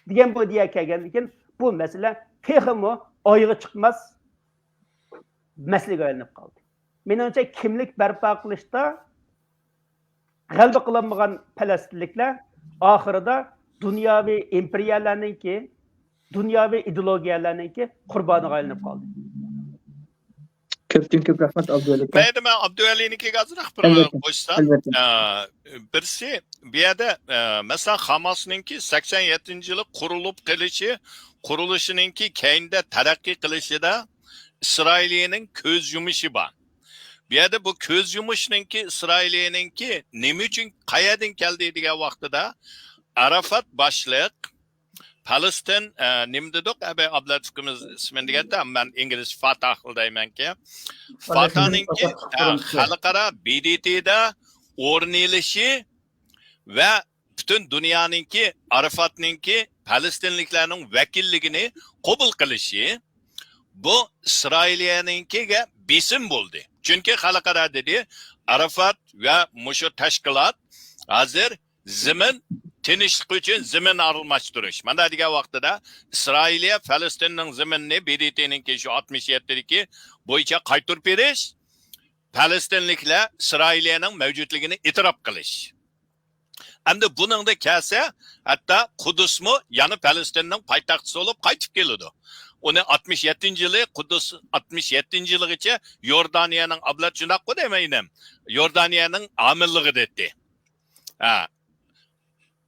Speaker 4: degan bu diye kelgandan keyin bu masala texmi oyga chiqmas masalaga aylanib qoldi. Menimcha kimlik barpo qilishda g'alaba qilinmagan Falastinliklar oxirida dunyoviy imperiyalarninki, dunyoviy ideologiyalarninki qurboniga aylanib qoldi.
Speaker 1: Köpten köp rahmet Abdülhalim.
Speaker 3: Mayli, men Abduvali'nikiga ozroq bir
Speaker 1: Albatta,
Speaker 3: qo'shsam.
Speaker 1: albatta.
Speaker 3: Birisi bu yerda masalan Hamasninki 87-yili qurilishininki keyinda taraqqiy qilishida Isroilning ko'z yumishi bor. Bu yerda bu ko'z yumishningki Isroilninki nima uchun qayerdan keldi degan vaqtida Arafat boshliq Palestin nima dedik? Ablatovimiz ismini deganda men ingliz Fatah deymanki. Fatahninki xalqaro BDTda o'rnilishi ve bütün dünyanınki Arafat'ninki Palestinliklerinin vekilligini kabul kılışı bu İsrailiyeninkiga besim buldu. Çünkü xalqaro dedi Arafat ve muşu teşkilat hazır zemin tinchlik uchun zemin almashtirish. Mana degan vaqtida Isroiliya Falastinning zeminini BDTninki shu 67dagi bo'yicha qaytarib berish, Falastinliklar Isroiliyaning mavjudligini e'tirof qilish. Endi buningda kelsa, hatta Kudusmu yani Falastinning poytaxti bo'lib qaytib keladi. Uni 67-yili Kudus 67-yiligacha Yordaniyaning ablat shunaq deymayman. Yordaniyaning amilligi dedi. Ha.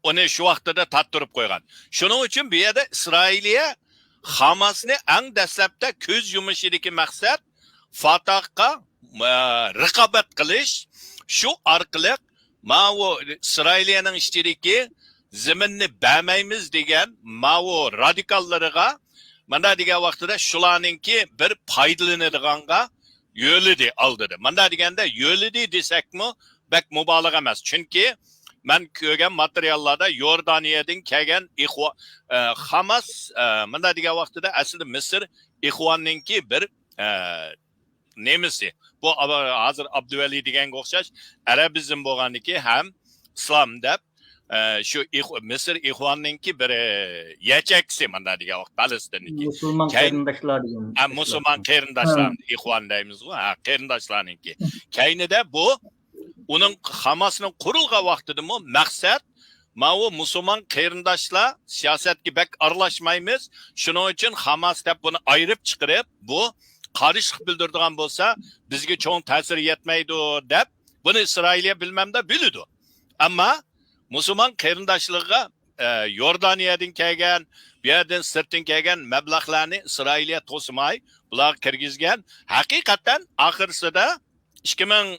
Speaker 3: Onu şu vaqtida tattirib qo'ygan. Shuning uchun bu yerda Isroiliya Hamasni eng dastlabda ko'z yumishidagi maqsad Fatahga raqobat qilish, shu orqali ma'u Isroiliyaning ishtiriki zaminni bermaymiz degan ma'u radikallariga mana degan vaqtida shularningki bir foydalanadiganga yo'lidi aldidi. Mana deganda yo'lidi desakmi, bak mubolag'a emas. Chunki men ko'rgan materiallarda Yordaniyadan kelgan Hamas mana degan vaqtida aslida Misr Ixvanninki bir nemisi. Bu hozir Abduvali deganga o'xshash arabizm bo'lganiki ham islom deb shu Misr Ixvanninki bir yachaksi mana degan vaqt Palestinniki.
Speaker 2: Musulmon qarindoshlar degan.
Speaker 3: Musulmon qarindoshlar Ixvan deymiz-ku, ha, qarindoshlarniki. Kaynida bu onun Hamas'ın kurulga vaxtıdır mı? Maksat, ma'u Müslüman qarindoshlar siyosatga bak aralashmaymiz. Şunun için Hamas deb bunu ayırıp çıkarıp bu qarışıq bildirdigan bo'lsa, bizga cho'ng ta'sir yetmaydi deb bunu İsrailiya bilmem de biladi. Ama Müslüman qarindoshligiga Yordaniyadan kelgan, bu yerdan sirtdan kelgan mablag'larni İsrailiya to'simay, bular kirgizgan. Haqiqatan oxirsida 2006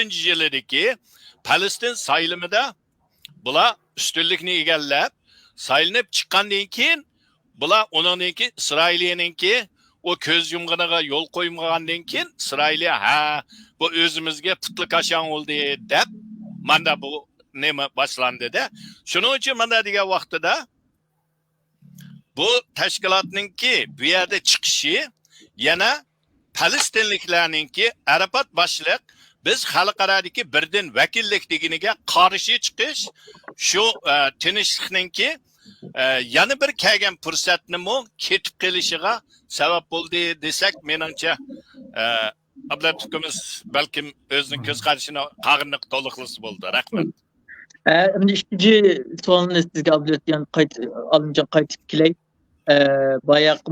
Speaker 3: yildagi Palestin saylimida bular ustunlikni egallab, saylanib chiqqandan keyin bular uninki Isroiliyaninki o ko'z yumganiga yo'l qo'ymagandan keyin Isroiliya ha bu o'zimizga putli qashan bo'ldi deb mana bu nima boshlandida. Shuning uchun mana degan vaqtida bu tashkilotninki bu yerda chiqishi yana Palestinliklarninki Arafat boshliq biz xalqarodagi birdan vakillik deginiga qarshi chiqish shu tinchlikninki yana bir kelgan fursatni mu ketib kelishiga sabab bo'ldi desak, menimcha Ablatovimiz balkim o'zining ko'z qarashini qag'inliq to'liqlisi bo'ldi. Rahmat.
Speaker 1: Endi ikinci so'alni sizga Abdulatif Alimjon qaytib kelay. Bayaqi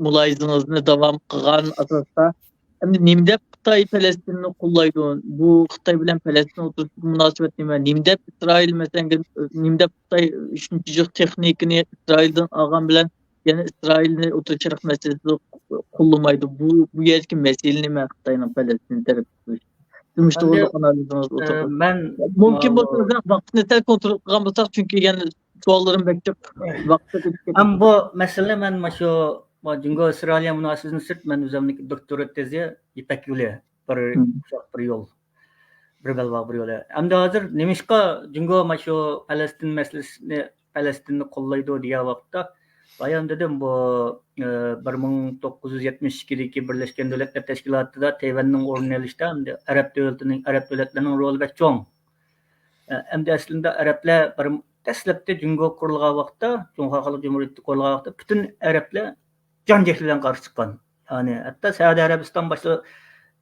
Speaker 1: muloyizingizni davom qilgan asosda endi nimda Xitoy Falastinni qo'llaydi? Bu Xitoy bilan Falastin o'rtasidagi munosabat nima? Nimda Isroil masalan nimda Xitoy 3-chi texnikani Isroildan olgan bilan Yani İsrail'ni Orta Şarkı meselesi kollamaydı. Bu yerki meseleni mi Xitayning Palestin tarafı? Demiş
Speaker 2: Endi,
Speaker 1: doğruluk analiziniz oturdu.
Speaker 2: men
Speaker 1: Mümkün bo'lsa vaqtni sal kontrol qilgan bo'lsak, chunki yana savollarim bektab vaqtda ketib
Speaker 2: am bu mesele men maşo Jungo İsrailya münasebetini sırt men özümdeki doktorat tezi İpek yolu bir yol. Bir belva bir yol. Endi hazır nemişka Jungo maşo Palestin meselesini Palestinni kollaydı diye vaqtda bayan dedim bu 1972'deki Birleşken Devletler Teşkilatı'da Tayvan'ın ornunu alıştı. Arap devletlerinin rolü pek çoğun. Endi aslında Araplar bir dastlabda Jungo qurilgan vaqtda, Jungo Xalq Cumhuriyeti qurilgan vaqtda bütün Araplar jan-jahli bilan qarshi chiqqan. Ya'ni hatto Saudiya Arabiston boshqa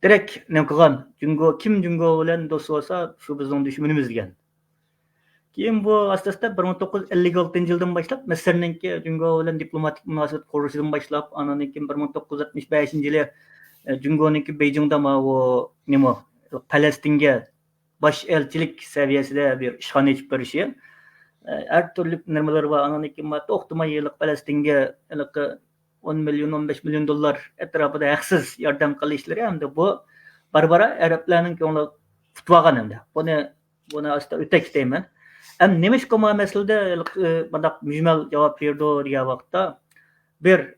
Speaker 2: direkt nima qilgan? Kim Jungo bilan do'st bo'lsa, shu bizning dushmanimiz degan. Keyin bu asosda 1956-yildan boshlab Misrninki Jungo bilan diplomatik munosabat qurishidan boshlab, andan keyin 1965-yili Jungoniki Beijingda nima Falastinga baş elçilik seviyesinde bir işhane açıp verishi. Her türlü nirmalar var. Ananı ki to'xtamay yıllık Palestinge 10 milyon 15 milyon dolar etrafında haksız yardım qilishleri hem de bu barbara Araplarning ko'ngli tutvagan hem de. Buni aslında ötek deyman. Hem nemiş koma meselede bundak müjmel cevap verdi degan vaqtda bir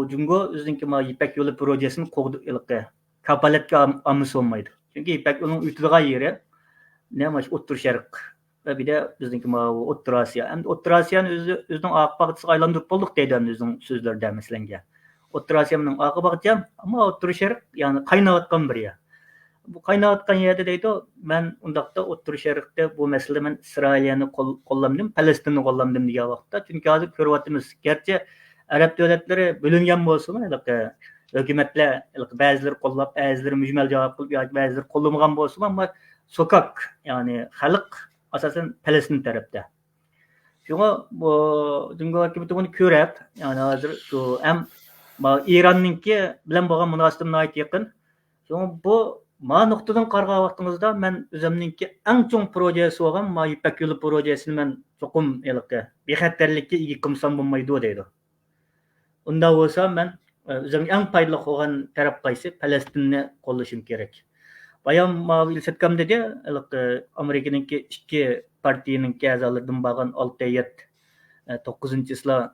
Speaker 2: Jungo o'zining İpek yolu projesini qo'ydi kapalatga olmasa olmaydi. Çünkü İpek yolunun o'tilgan yeri nemaş O'rta Sharq ve bir de bizdeki O'rta Asiya. Hem O'rta Asiyani özünün aqibatiga aylandırıp bolduq deydi özünün sözlerde meselenge. O'rta Asiyanın aqibati ama O'rta Sharq yani qaynayotgan bir yer. Bu qaynayotgan yerde deydi men undaqda O'rta Sharqda bu meselede men İsrailiyani qo'llamdim, Palestinni qo'llamdim degan vaqtda. Chunki hozir ko'ryapmiz. Gerçi Arab davlatlari bo'lingan bo'lsa-mu, hukumatlar ba'zileri qo'llab, ba'zileri müjmel javob qilib, yoki ba'zileri qo'llamagan bo'lsa-mu, ama sokak yani halk asasen Palestin tarafta. Şuna bu Jungo hükümeti bunu körep yani hazır şu hem İran'ınki bilen bo'lgan munosabatim ait yakın. Şuna bu ma noktadan qarga vaqtimizda men özümninki eng cho'ng projesi bo'lgan İpek yolu projesini men cho'qim bexatarlikka ega qilsam bo'lmaydi deydi. Unda bo'lsa men özümning eng foydali bo'lgan taraf qaysi Palestinni qo'llashim kerak. Bayan Mavil Setkam dedi, Amerika'nınki iki partinin a'zolaridan bo'lgan 6 heyet 9-sila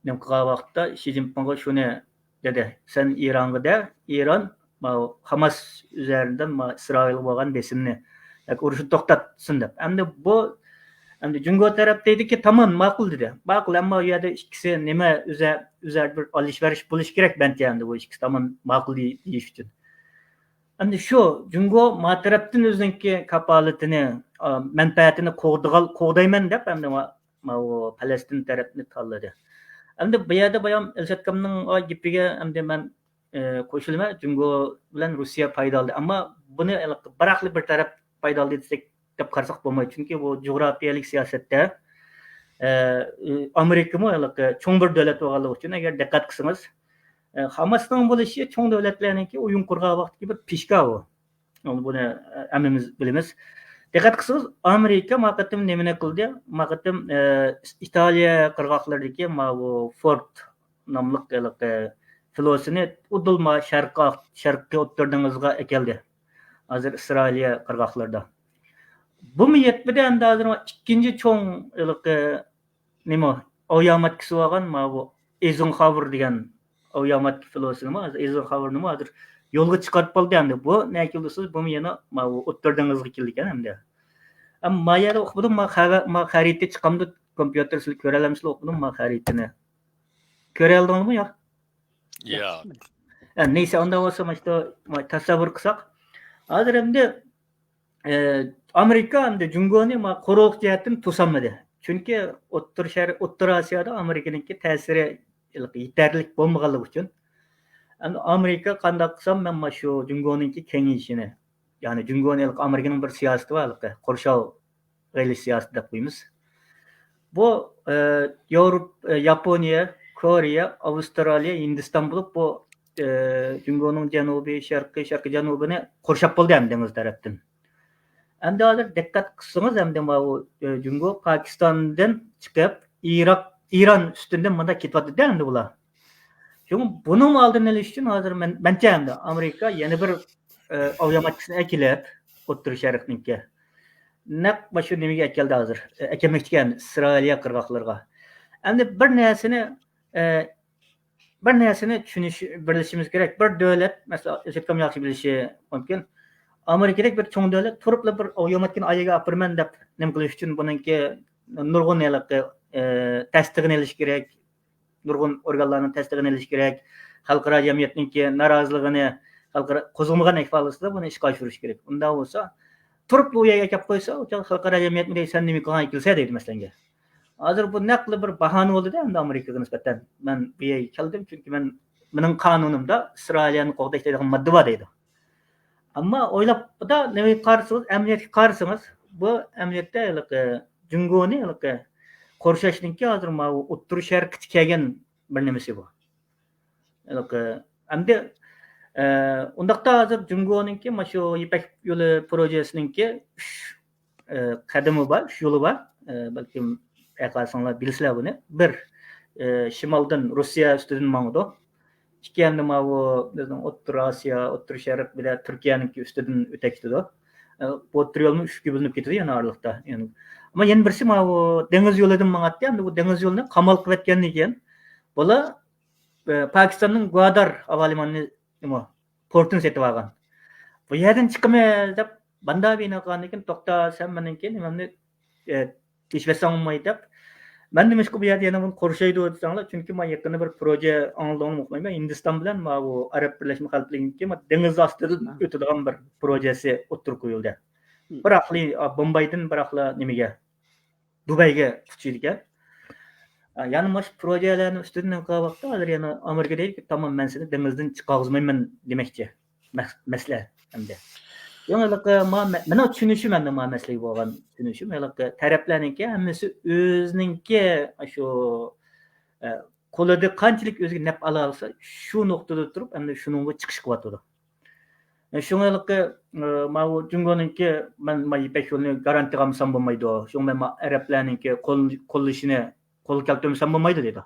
Speaker 2: nemqilgan vaqtda Xi Jinpingga shuni dedi. Sen İran'a da İran Hamas üzerinden İsrail bo'lgan besimni urushni to'xtatsın deb. Endi Jungo taraf dedi ki tamam ma'qul dedi. Ma'qul ama u yerda ikkisi nima o'zar bir alışveriş bo'lish kerak bence endi bu ikkisi tamam ma'qul deyish uchun. Endi şu Jungo tarafdan o'zining kapolatini, manfaatini qo'g'dayman deb endi Palestin tarafini tanladi. Endi bu yerda bayan Elsatkamning gapiga endi men qo'shilma Jungo bilan Rossiya foydali, ammo buni baraqli bir taraf foydali desek deb qarasak bo'lmaydi. Chunki bu jug'rafiyalik siyosatda Amerikami cho'ng bir davlat bo'lganligi uchun agar diqqat qilsangiz Hamas'tan bo'lishi cho'ng davlatlarniki o'yin qurgan vaqtdagi bir peshka u. Buni hammamiz bilamiz. Diqqat qilsangiz Amerika maqatim nimani qildi? Maqatim Italiya qirg'oqlaridagi Ford nomli flotini udulma sharqqa o'ttirdingizga keldi. Hozir Isroiliya qirg'oqlarida. Bu mu yetmedi endi hozir ikkinchi cho'ng nima oyomatkisi bo'lgan bu Eisenhower degan oyomat filosofimi Eisenhower'ni hozir yo'lga chiqarib oldi endi. Bu ne qildisiz? Bu yana o'ttirdingizga keldi ekan endi. Ammo mayada o'qidim, xarita chiqamdi kompyuter sizlar ko'ra olamsizlar o'qidim xaritani. Ko'ra oldingizmi yo'q?
Speaker 3: Yo'q.
Speaker 2: Neyse onda bo'lsa tasavvur qilsak, hozir endi Amerika endi Jungoni quruq jihatdan to'samadi. Chunki O'rta Osiyoda Amerikaningki ta'siri yetarlik bo'lmaganligi uchun endi Amerika qanday qilsam men shu Jungoninki kengayishini, ya'ni Jungoni Amerikaning bir siyosati bor, qurshov g'ayli siyosati deb qo'yamiz. Bu Yaponiya, Koreya, Avstraliya, Hindiston bo'lib bu Jungoning janubiy, sharqiy janubini qurshab bo'ldi ham dengiz tarafdan. Endi hozir diqqat qilsangiz, endi Jungo Pokistondan chiqib Iroq İran üstünden bunda kitapta değil mi bular? Çünkü bunun aldığını eliş için hazır bence hem de Amerika yeni bir avyamatçısını ekilip oturuş şerifninki. Ne başı nemige ekildi hazır. Ekemekçiken İsrail'e kırgaklarga. Hem de bir nesini birleşimiz gerek. Bir devlet mesela Eşitkom yaxşı bilişi mümkün. Amerika'daki bir çoğun devlet turupla bir avyamatkin ayaga apırmen dep nem kılış için bununki nurgun tasdigini eliş gerek. Nurgun organlarının tasdigini eliş gerek. Halkara cemiyetninki narazılığını halkara kozulmagan ihfalısında bunu işgal sürüş gerek. Unda olsa turupla uyaga kap koysa o halkara cemiyet mi sen nemi kan ikilse deydi mesela. Hazır bu naklı bir bahane oldu da hem Amerika'ya nispeten. Ben bir yere geldim çünkü benim kanunumda İsrail'in koğda işlediğim madde var deydi. Ama oylap da ne karşısınız, emniyet karşısınız. Bu emniyette cüngoni korşaşınki hazır ma otur şehir küçükegen bir nemesi bu. Hem de ondakta hazır cüngoninki maşu İpek yolu projesininki kademi var, yolu var. Belki ekarsanlar bilsizler bunu. Bir, şimaldan Rusya üstüden mağdu. İki hem de mavu Otur Asya, Otur Şerif bile Türkiye'ninki üstüden ötekti de. Bu otur yolunu üç gibi bölünüp getirdi yani ağırlıkta. Yani. Ama yeni birisi mavu deniz yolu edin mağattı. Hem de bu deniz yolunu kamal kıvetken iken. Bola Pakistan'ın Gwadar havalimanını portunu setip algan. Bu yerden çıkımı dep banda bina kanıken tokta sen benimki nemni işvesen olmayı dep ben demiş ki bu yerde yana bunu korşaydı olsanlar çünkü ma yakında bir proje anıldığını unutmayın. Hindistan bilen ma bu Arap Birleşmiş Halkları'nınki ma deniz astıdan ötüdüğün bir projesi otur koyuldu. Bıraklı Bombay'dan bıraklı nemige Dubai'ge uçuydu. Yani maş projelerin üstünden kalmakta alır yani Amerika değil ki tamam ben seni denizden çıkartmayayım demekçi. Mesele hem de. Yani ben düşünüşüm ben de meseleyi bu olan düşünüşüm. Yani taraflarınki hemmesi özününki şu koladı kançılık özgü nep alalsa şu noktada durup hem de şunun çıkış kıvatıdır. Şuna ma cüngonunki ben ma İpek yolunu garanti kamsam bulmaydı. Şuna ben Araplarınki kol işini kol kalktırmışsam bulmaydı dedi.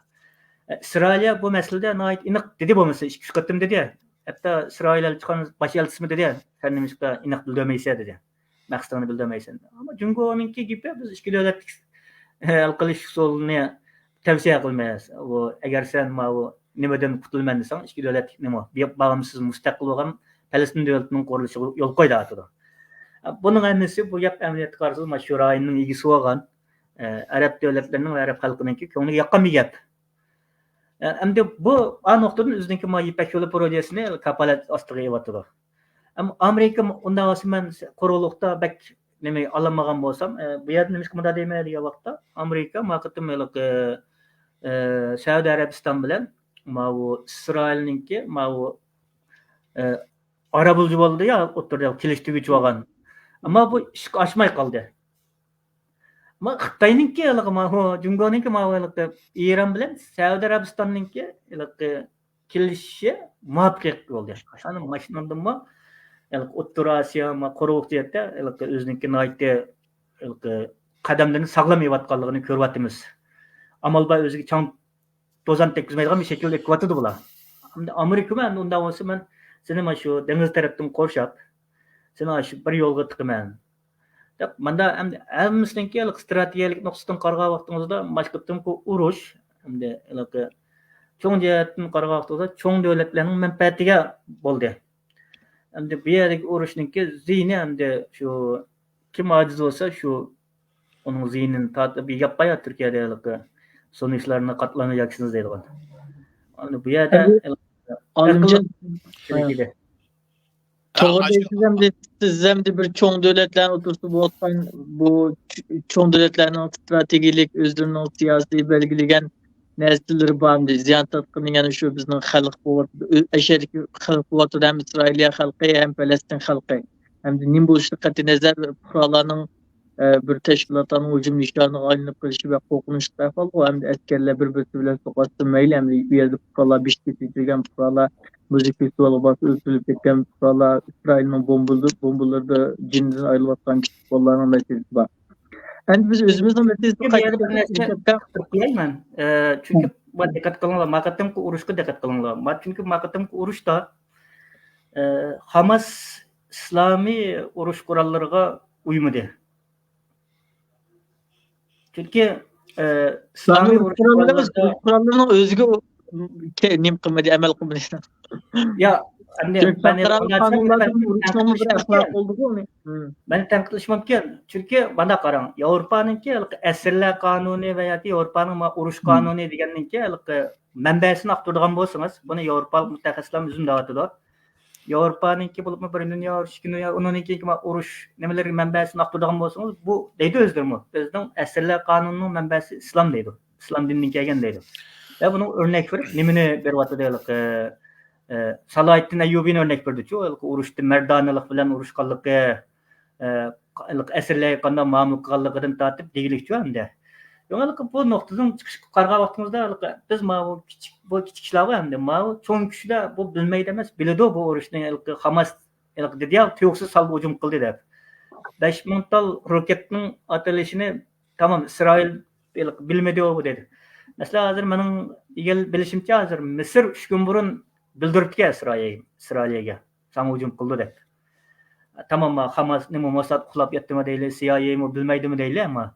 Speaker 2: İsrail'e bu meselede ait inak dedi bu mesele. İki kattım dedi ya. Hatta İsrail'e çıkan başı elçisi mi dedi ya. Sen demiş ki inak bildirmeyse dedi. Maksadını bildirmeysen. Ama cüngonunki gibi biz iki devlet alkaliş solunu tavsiye kılmayız. Eğer sen ma nimeden kutulman desen iki devlet bir bağımsız müstakil olan Palestin devletinin kuruluşu yol koydu atıdı. Bunun annesi bu yap emniyet karşılığı Maşuray'ın ilgisi olan Arap devletlerinin ve Arap halkınınki onu yakan bir yap. Hem de bu an noktadan üzdeki ma İpek yolu projesini kapalet astığı evatıdı. Ama Amerika ondan asmen korulukta bek nemi alamagan bolsam bu yerden demiş ki mada demeli ya vakta Amerika makıtım Saudi Arabistan bilen ma bu İsrail'ninki ma bu Arabulcu oldu ya oturdu kiliştiği çoğan. Ama bu iş açmay kaldı. Ama Xitay'ninki ma Cumhurbaşkanı'nınki ma İran bilen Saudi Arabistan'ninki kilişi muhabbet oldu. Yani maşınlandım mı Otur Asya ma koruluk diyette özünki naite kadamlarını sağlamayıvatkanlığını görüvatımız. Amalba özü çan tozan tekizmeydiğin bir şekilde ekvatıdı bula. Amerika ben ondan olsa ben seni şu deniz taraftan korşap seni şu bir yolga tıkıman. Manda emmisninki stratejik noktadan qarga vaqtımızda başkıttım ku uruş hamda çoğun jihatdan qarga vaqtımızda çoğun devletlerinin menfaatiga boldu. Hamda bu yerdagi urushninki ziyni hamda şu kim aciz olsa şu onun ziynini tatib yapmaya Türkiye'de sonuçlarına katlanacaksınız dedi bana. Yani bu yerde
Speaker 1: alınca
Speaker 3: Aa,
Speaker 1: Sizem de bir çoğun devletlerin otursu bolsan bu çoğun devletlerin stratejilik özlerinin siyasi belgilegen nesilleri bağımlı ziyan tatqını yani şu bizning xalq bu eşerik xalq bu hem İsrailiye xalqı hem Palestin xalqı hem de nim buluşlu qati nazar fuqarolarning bir teşkilatlarning hücum nişanı alınıp kılışı ve korkunç tarafı hem de askerler bir-birisi bilen soqatdı mayli hem de bu yerde fuqarolar bişti tilgan fuqarolar müzik festivali bas ötülüp ketken fuqarolar İsrail'nin bombalarda cinden ayrılatkan kichik bolalarning meselesi var. Endi biz özümüzün meselesini
Speaker 2: Bir yerde bir
Speaker 1: qayta
Speaker 2: narsa qilmayman. Chunki bu diqqat qilinglar, maqatimki urushga diqqat qilinglar. Chunki maqatimki urushda Hamas islomiy urush qurollariga uymadi. Chunki islomiy urush
Speaker 1: kurallarının özgü nim qilmadi, amal qilmadi.
Speaker 2: ya endi
Speaker 1: Ben
Speaker 2: tanqidlash mumkin. Chunki mana qarang, Yevropaninki asrlar qonuni va yoki Yevropaning urush qonuni deganninki manbasini aqtiradigan bo'lsangiz, buni Yevropalik mutaxassislar o'zim deyotdi. Yevropaninki bo'lib bir dunyo, ikki dunyo, uninki urush nimalarning manbasini aqtiradigan bo'lsangiz, bu deydi o'zdirmi? Bizning asrlar qonunining manbasi islom deydi. Islom dinidan kelgan deydi. Va buning o'rnak berib nimani beryapti Salahiddin Ayyubi'ni örnek verdi. Urushda merdanilik bilan urushganligi, asrlar qanday ma'mul qilganligidan tortib degilikchi hamda. Bu nuqtadan chiqish qarg'a vaqtimizda biz bu kichik ishlar hamda cho'ng kishilar bu bilmaydi emas, biladi bu urushni Hamas dedi ya tuyuqsiz salib hujum qildi deb. 5000 tal roketning atilishini tamam İsrail bilmedi o dedi. Mesela hozir mening bilishimcha hozir Misr 3 kun burun bildiribdi İsrailga sana hujum qildi deb. Tamam Hamas nima Mossad uxlab yotdimi deyli, CIA mi bilmaydimi deyli ama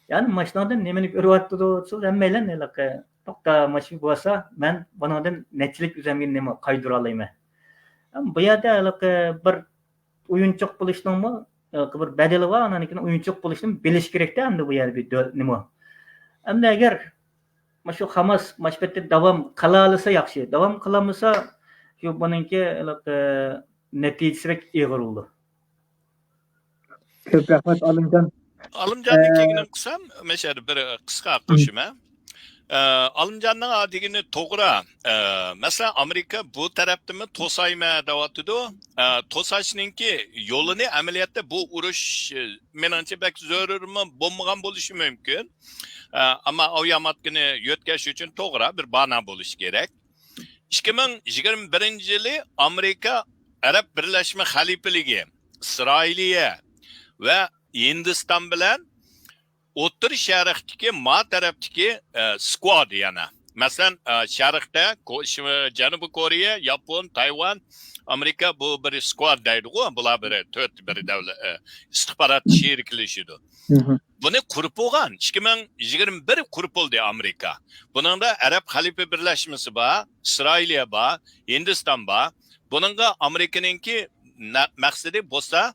Speaker 2: yani maşinadan nimani ko'ryapti desa hammaylar to'xta mashi bo'lsa men bundan nechilik o'zimga nima qaydira olaman. Bu yerda bir o'yinchoq bo'lishning bir badali bor, aninkini o'yinchoq bo'lishni bilish kerakda endi bu yer bir nima. Endi agar shu Hamas mashbatda davom qila olsa yaxshi, davom qilamasa shu buningki natijasiga ig'ir bo'ldi.
Speaker 1: Ko'p rahmat Alimjon.
Speaker 3: Alimjonnikiga qilsam, mesela bir qisqa qo'shima. Alimjonning degani to'g'ri. Mesela Amerika bu tarafdami to'sayma deyotdi. To'sashninki yo'lini amaliyotda bu urush menimcha bak zo'rmi bo'lmagan bo'lishi mumkin. Ama o yamatgını yötkeş için to'g'ri bir bana bo'lishi kerak. 2021 yılı Amerika Arab Birleşme Halifaligi, İsrailiye ve Hindistan bilan O'rta Sharqdagi ma tarafdagi squad yana. Masalan, Sharqda Janubiy Koreya, Yapon, Tayvan, Amerika bu bir squad deydi-ku, bular bir 4 bir davlat istihbarat sheriklashidir. Bunu kurup olgan 2021 kurup oldu Amerika. Bunun da Arap Halife Birleşmesi var, İsrail'e var, Hindistan var. Bunun da Amerika'nınki maksidi bolsa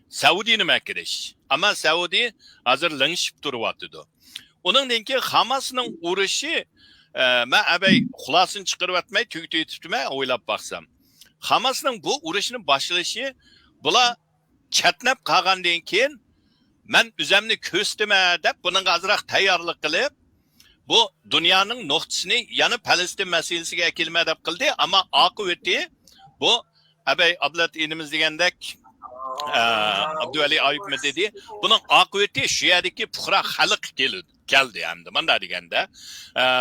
Speaker 3: Saudi'ni mekiriş. Ama Saudi hazır lınşıp duruyordu. Onun denki Hamas'ın uğraşı ben abey xulasını çıkarıp atmayı tüyütüme oylap baksam. Hamas'ın bu uğraşının başlayışı bula çatnap kalgandan keyin men üzemni köstüme dep bunun azırak tayyorlik qilib bu dünyanın noktasını yani Palestin meselesiga kelme dep qildi ama akıbeti bu abey ablat inimiz degandek Abdüveli Ayıp mı dedi bunun akıbeti şu yerdeki puhra xalq keldi hamda manda deganda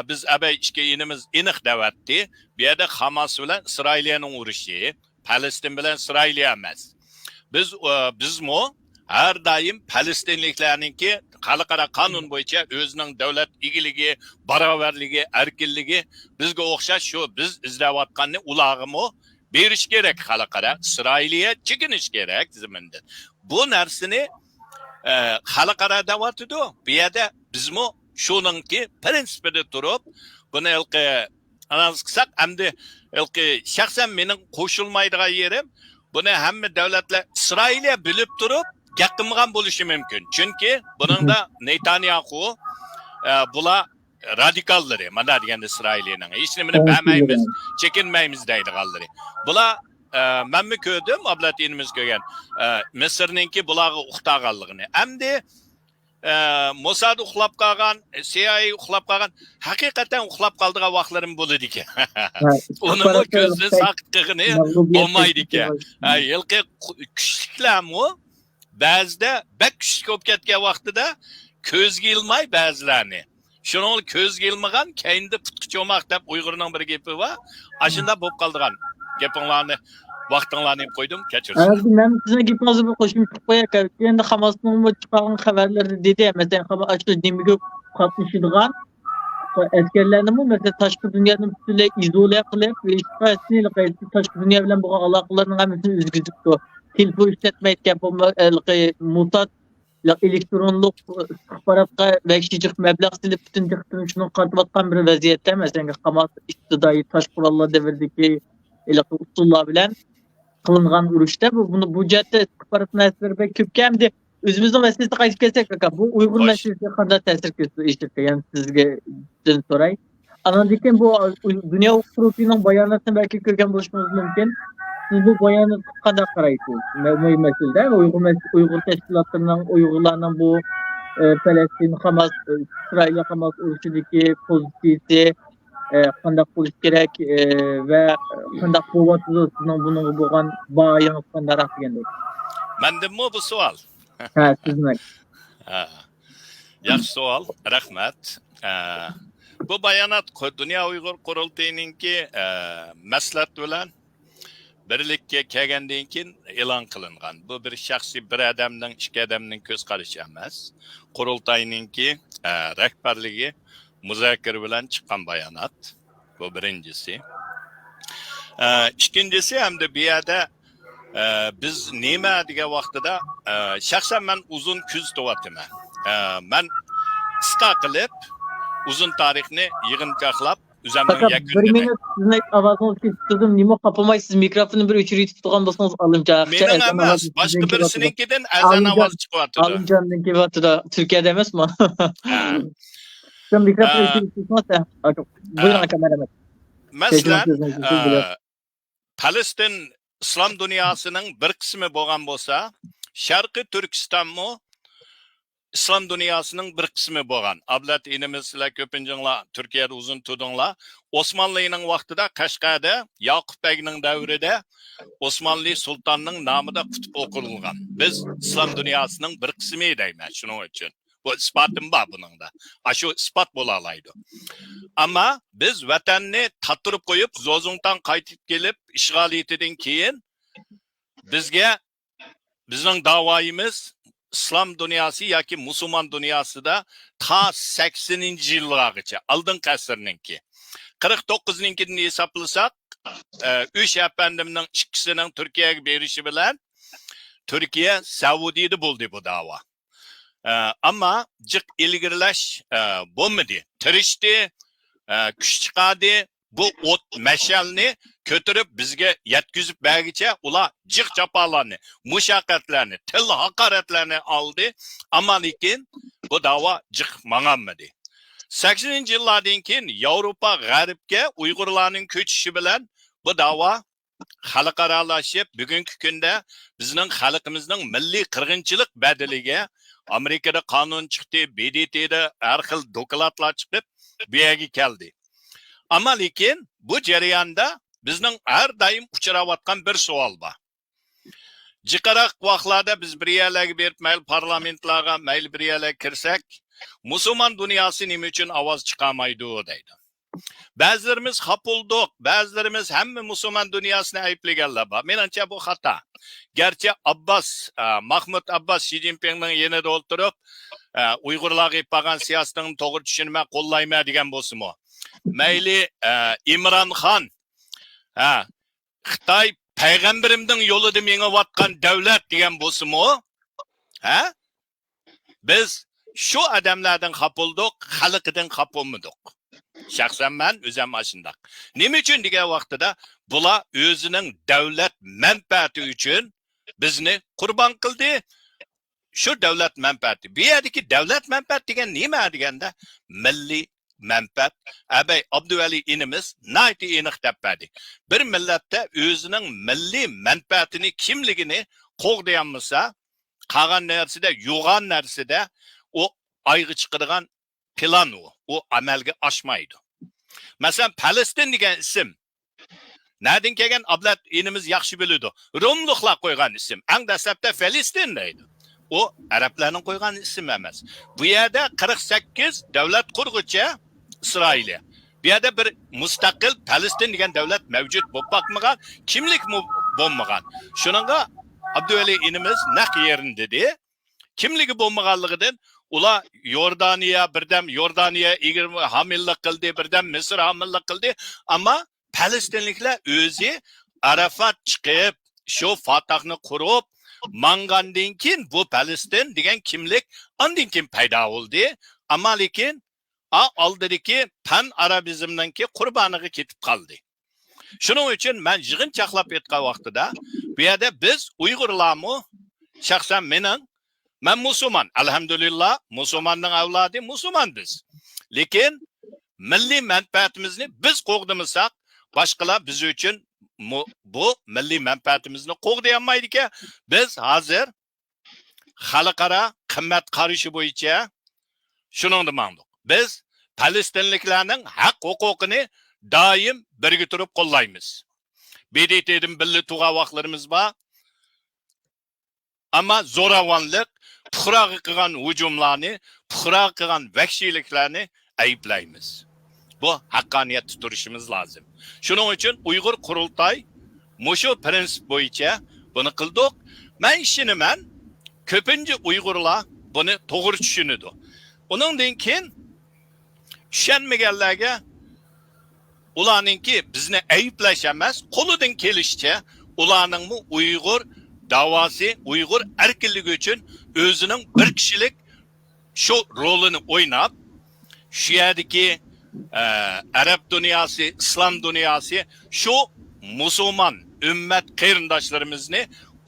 Speaker 3: biz abey ishga inimiz aniq davatdi bu yerda Hamas bilan İsrailning urushi Palestin bilan İsrailiya emas bizmo her daim Palestinliklarninki xalqaro qonun bo'yicha o'zining davlat egiligi, barobarligi, erkinligi bizga o'xshash shu biz izlayotganni ularga berish kerak xalqaro İsrailiya chekinish kerak zaminda. Bu narsani xalqaro deyotdi. Bu yerda bizmo shuningki prinsipida turib buni analiz qilsak hamda shaxsan mening qo'shilmaydigan yerim buni hamma davlatlar İsrailiya bilib turib gapirmagan bo'lishi mumkin. Chunki buningda Netanyahu bular radikallari, mana deganda İsrailning hech nimani bilmaymiz, chekinmaymiz deydiganlari. Bular menmi ko'rdim, ablatinimiz ko'rgan. Misrninki bularga uqtaganligini. Endi Mossad uxlab qolgan, CIA uxlab qolgan, haqiqatan uxlab qoldigan vaqtlarim bo'ladi ekan. Uni ko'zni saqit qilgani bo'lmaydi ekan. Yilqi kuchliklarmi ba'zida bak kuchli bo'lib ketgan vaqtida ko'zga ilmay ba'zilarni. Shuni ko'zga ilmagan, keyinda putqi cho'maq deb Uyg'urning bir gapi bor. Ashunda bo'lib qoldigan gapinglarni Vaqtinglarni qo'ydim, kechirsin.
Speaker 1: Ben size gidip hazır bir koşum çıkmaya kalk. Yani Hamas'ın bu çıkan haberlerde dedi ya mesela Hamas açtı demiga katmışıdığan askerlerini bu mesela taşkı dünyanın bütünle izole kılıp ve işgalini qaysi taşkı dünya bilen bu alaqalarının hamısını üzgüzdükdü. Telefon işletmeyken bu mutat elektronluk istihbaratga ve kişilik meblağ silip bütün diqqatini şunu qartıbatqan bir vaziyette mesela Hamas iktidai taş kurallar devirdeki usullar bilen kılıngan uruşta bu cihette istihbarat meselesi pek köp geldi. Özümüzün meselesi qayıp kelsek bu Uygur
Speaker 3: Hoş.
Speaker 1: meselesi qanday ta'sir ko'rsatdi yani sizga so'ray. Anandikin bu Dünya Hukuk Kurulu'nun bayanatını belki ko'rgan bo'lishingiz mumkin. Siz bu bayanı qanday qaraysiz? Mühim meselede Uygur teşkilatlarının, Uygurlarning bu Palestin, Hamas, İsrail Hamas uruşidagi pozitsiyasi qanday bo'lishi kerak va qanday quvvatli sizning bunga bo'lgan bayonot qanday degandek.
Speaker 3: Mendimmi bu savol?
Speaker 1: Ha, sizning.
Speaker 3: Yaxshi savol, rahmat. Bu bayonot Dünya Uyg'ur qurultayininki maslahat bilan birlikka kelgandan keyin e'lon qilingan. Bu bir shaxsiy bir odamning, ikki odamning ko'z qarashi emas. Qurultayninki rahbarligi muzokara bilan chiqqan bayonot. Bu birinchisi. İkincisi hem de bir yerda biz nima degan vaqtida shaxsan men uzun kuzatayman. Men qisqa qilib uzun tarixni yig'inchoqlab o'zimning
Speaker 1: Fakat bir
Speaker 3: yakunini
Speaker 1: minut sizning ovozingizni kestirdim. Nima qopmaysiz? Mikrofonni bir o'chirib tutgan bo'lsangiz olimcha.
Speaker 3: mening emas, boshqa birisinikidan azan ovoz chiqyapti.
Speaker 1: Alimjondan kelyapti-da. Turkiyada emasmi? Sen mikrofonni o'chirib tutmasa. Buyurun kameraman.
Speaker 3: Masalan, Palestin İslam dünyasının bir kısmı bo'lgan bo'lsa, Sharqiy Turkistonmi İslam dünyasının bir kısmı bo'lgan. Ablat inimiz sizlar ko'pincha Turkiyada uzun tudinglar. Osmonlining vaqtida Qashqarda Yoqub Begning davrida Osmonli sultonning nomida kutub o'qilgan. Biz İslam dünyasının bir kısmı deyman shuning uchun. Bu isbotim bor buningda. Shu isbot bo'la oladi. Ama biz vatanni tattirib qo'yib, Zozungdan qaytib kelib, ishg'ol etidan keyin bizga bizning da'voyimiz İslam dünyası yoki musulmon dunyosida ta 80-yillargacha oldingi asrninki 49-ninkidan hisoblasak 3 efendimning ikkisining Turkiyaga berishi bilan Turkiya Saudiyada bo'ldi bu da'vo. Ama jiq ilgirlash bo'lmadi. Tirishdi, kuch chiqadi, bu o't mashalni ko'tarib bizga yetkazib bergicha ular jiq japalarni, mushaqqatlarni, til haqoratlarni oldi. Ammo lekin bu da'vo jiq mang'anmadi. 80-yillardan keyin Yevropa g'arbga Uyg'urlarning ko'chishi bilan bu da'vo xalqaralashib bugungi kunda bizning xalqimizning milliy qirg'inchilik badaliga Amerikada qonun chiqdi, BDT'da har xil dokladlar chiqib bu yerga keldi. Ama lekin bu jarayonda bizning har doim uchrayotgan bir savol bor. Jiqaroq vaqtlarda biz bir yerlarga berib, mayl parlamentlarga, mayl bir yerlarga kirsak, musulmon dunyosi nima uchun ovoz chiqarmaydi deydi. Ba'zilarimiz xapuldiq, ba'zilarimiz hamma musulmon dunyosini ayblaganlar bor. Menimcha bu xato. Gerçi Mahmud Abbas Xi Jinpingning yanida o'tirib, Uyg'urlarga yapgan siyosating to'g'ri tushunmay qo'llayma degan bo'lsa-mu. Mayli İmran Xon Xitoy payg'ambarimning yo'lida mengayotgan davlat degan bo'lsa-mu, biz shu odamlardan xapuldiq, xalqidan xapolmadik. Shaxsan men o'zim ashundoq. Nima uchun degan vaqtida bular o'zining davlat manfaati uchun bizni qurbon qildi. Shu davlat manfaati. Bu yerdagi davlat manfaati degan nima deganda milliy manfaat. Abay Abduvali inimiz nayti aniq topadi. Bir millatda o'zining milliy manfaatini kimligini qo'g'dayolmasa, qolgan narsada, yo'g'on narsada o ayg'i chiqadigan plan o amalga oshmaydi. Masalan, Palestin degan ism nereden kelgan ablat inimiz yaxshi biladi. Rumluqlar qo'ygan ism. Eng dastlabda Filistin deydi. O Arablarning qo'ygan ism emas. Bu yerda 48 davlat qurg'uchi İsrail'e. Bu yerda bir mustaqil Palestin degan davlat mavjud bo'lib boqmagan. Kimlik bo'lmagan. Shuningga Abduvali inimiz naq yerini dedi. Kimligi bo'lmaganligidan ular Yordaniya homillik qildi, birdan Misr homillik qildi, ammo Falastinliklar o'zi Arafat chiqib, shu Fatahni qurib, mangandan keyin bu Falastin degan kimlik ondan keyin paydo bo'ldi. Ammo lekin oldidagi pan arabizmdan keyin qurboniga ketib qoldi. Shuning uchun men yig'in chaqlab aytgan vaqtida bu yerda biz Uyg'urlarmi, shaxsan men musulmon, alhamdulillah, musulmonning avlodi musulmon biz. Lekin milliy manfaatimizni biz qo'g'dimisak, boshqalar biz uchun bu milliy manfaatimizni qo'g'dayolmaydi ekan. Biz hozir xalqaro qimmat qarashi bo'yicha shuni demoqdik. Biz Falastinliklarning haq huquqini doim birga turib qo'llaymiz. BDT'dan birga tug'an vaqtlarimiz bor. Ammo zo'ravonlik, puxroq qilgan hujumlarni, puxroq qilgan vahshiyliklarni ayblaymiz. Bu haqqoniyatda turishimiz lozim. Shuning uchun Uyg'ur qurultoy mushu prinsip bo'yicha buni qildik. Men ishoniman, ko'pincha Uyg'urlar buni to'g'ri tushunadi. Uningdan keyin tushunmaganlarga ularningki bizni ayblash emas, qo'lidan kelishicha ularning Uyg'ur davası, Uyg'ur erkinligi uchun o'zining bir kishilik shu rolini o'ynab, shu yerdagi Arab dunyosi, islom dunyosi, shu musulmon ummat qarindoshlarimizni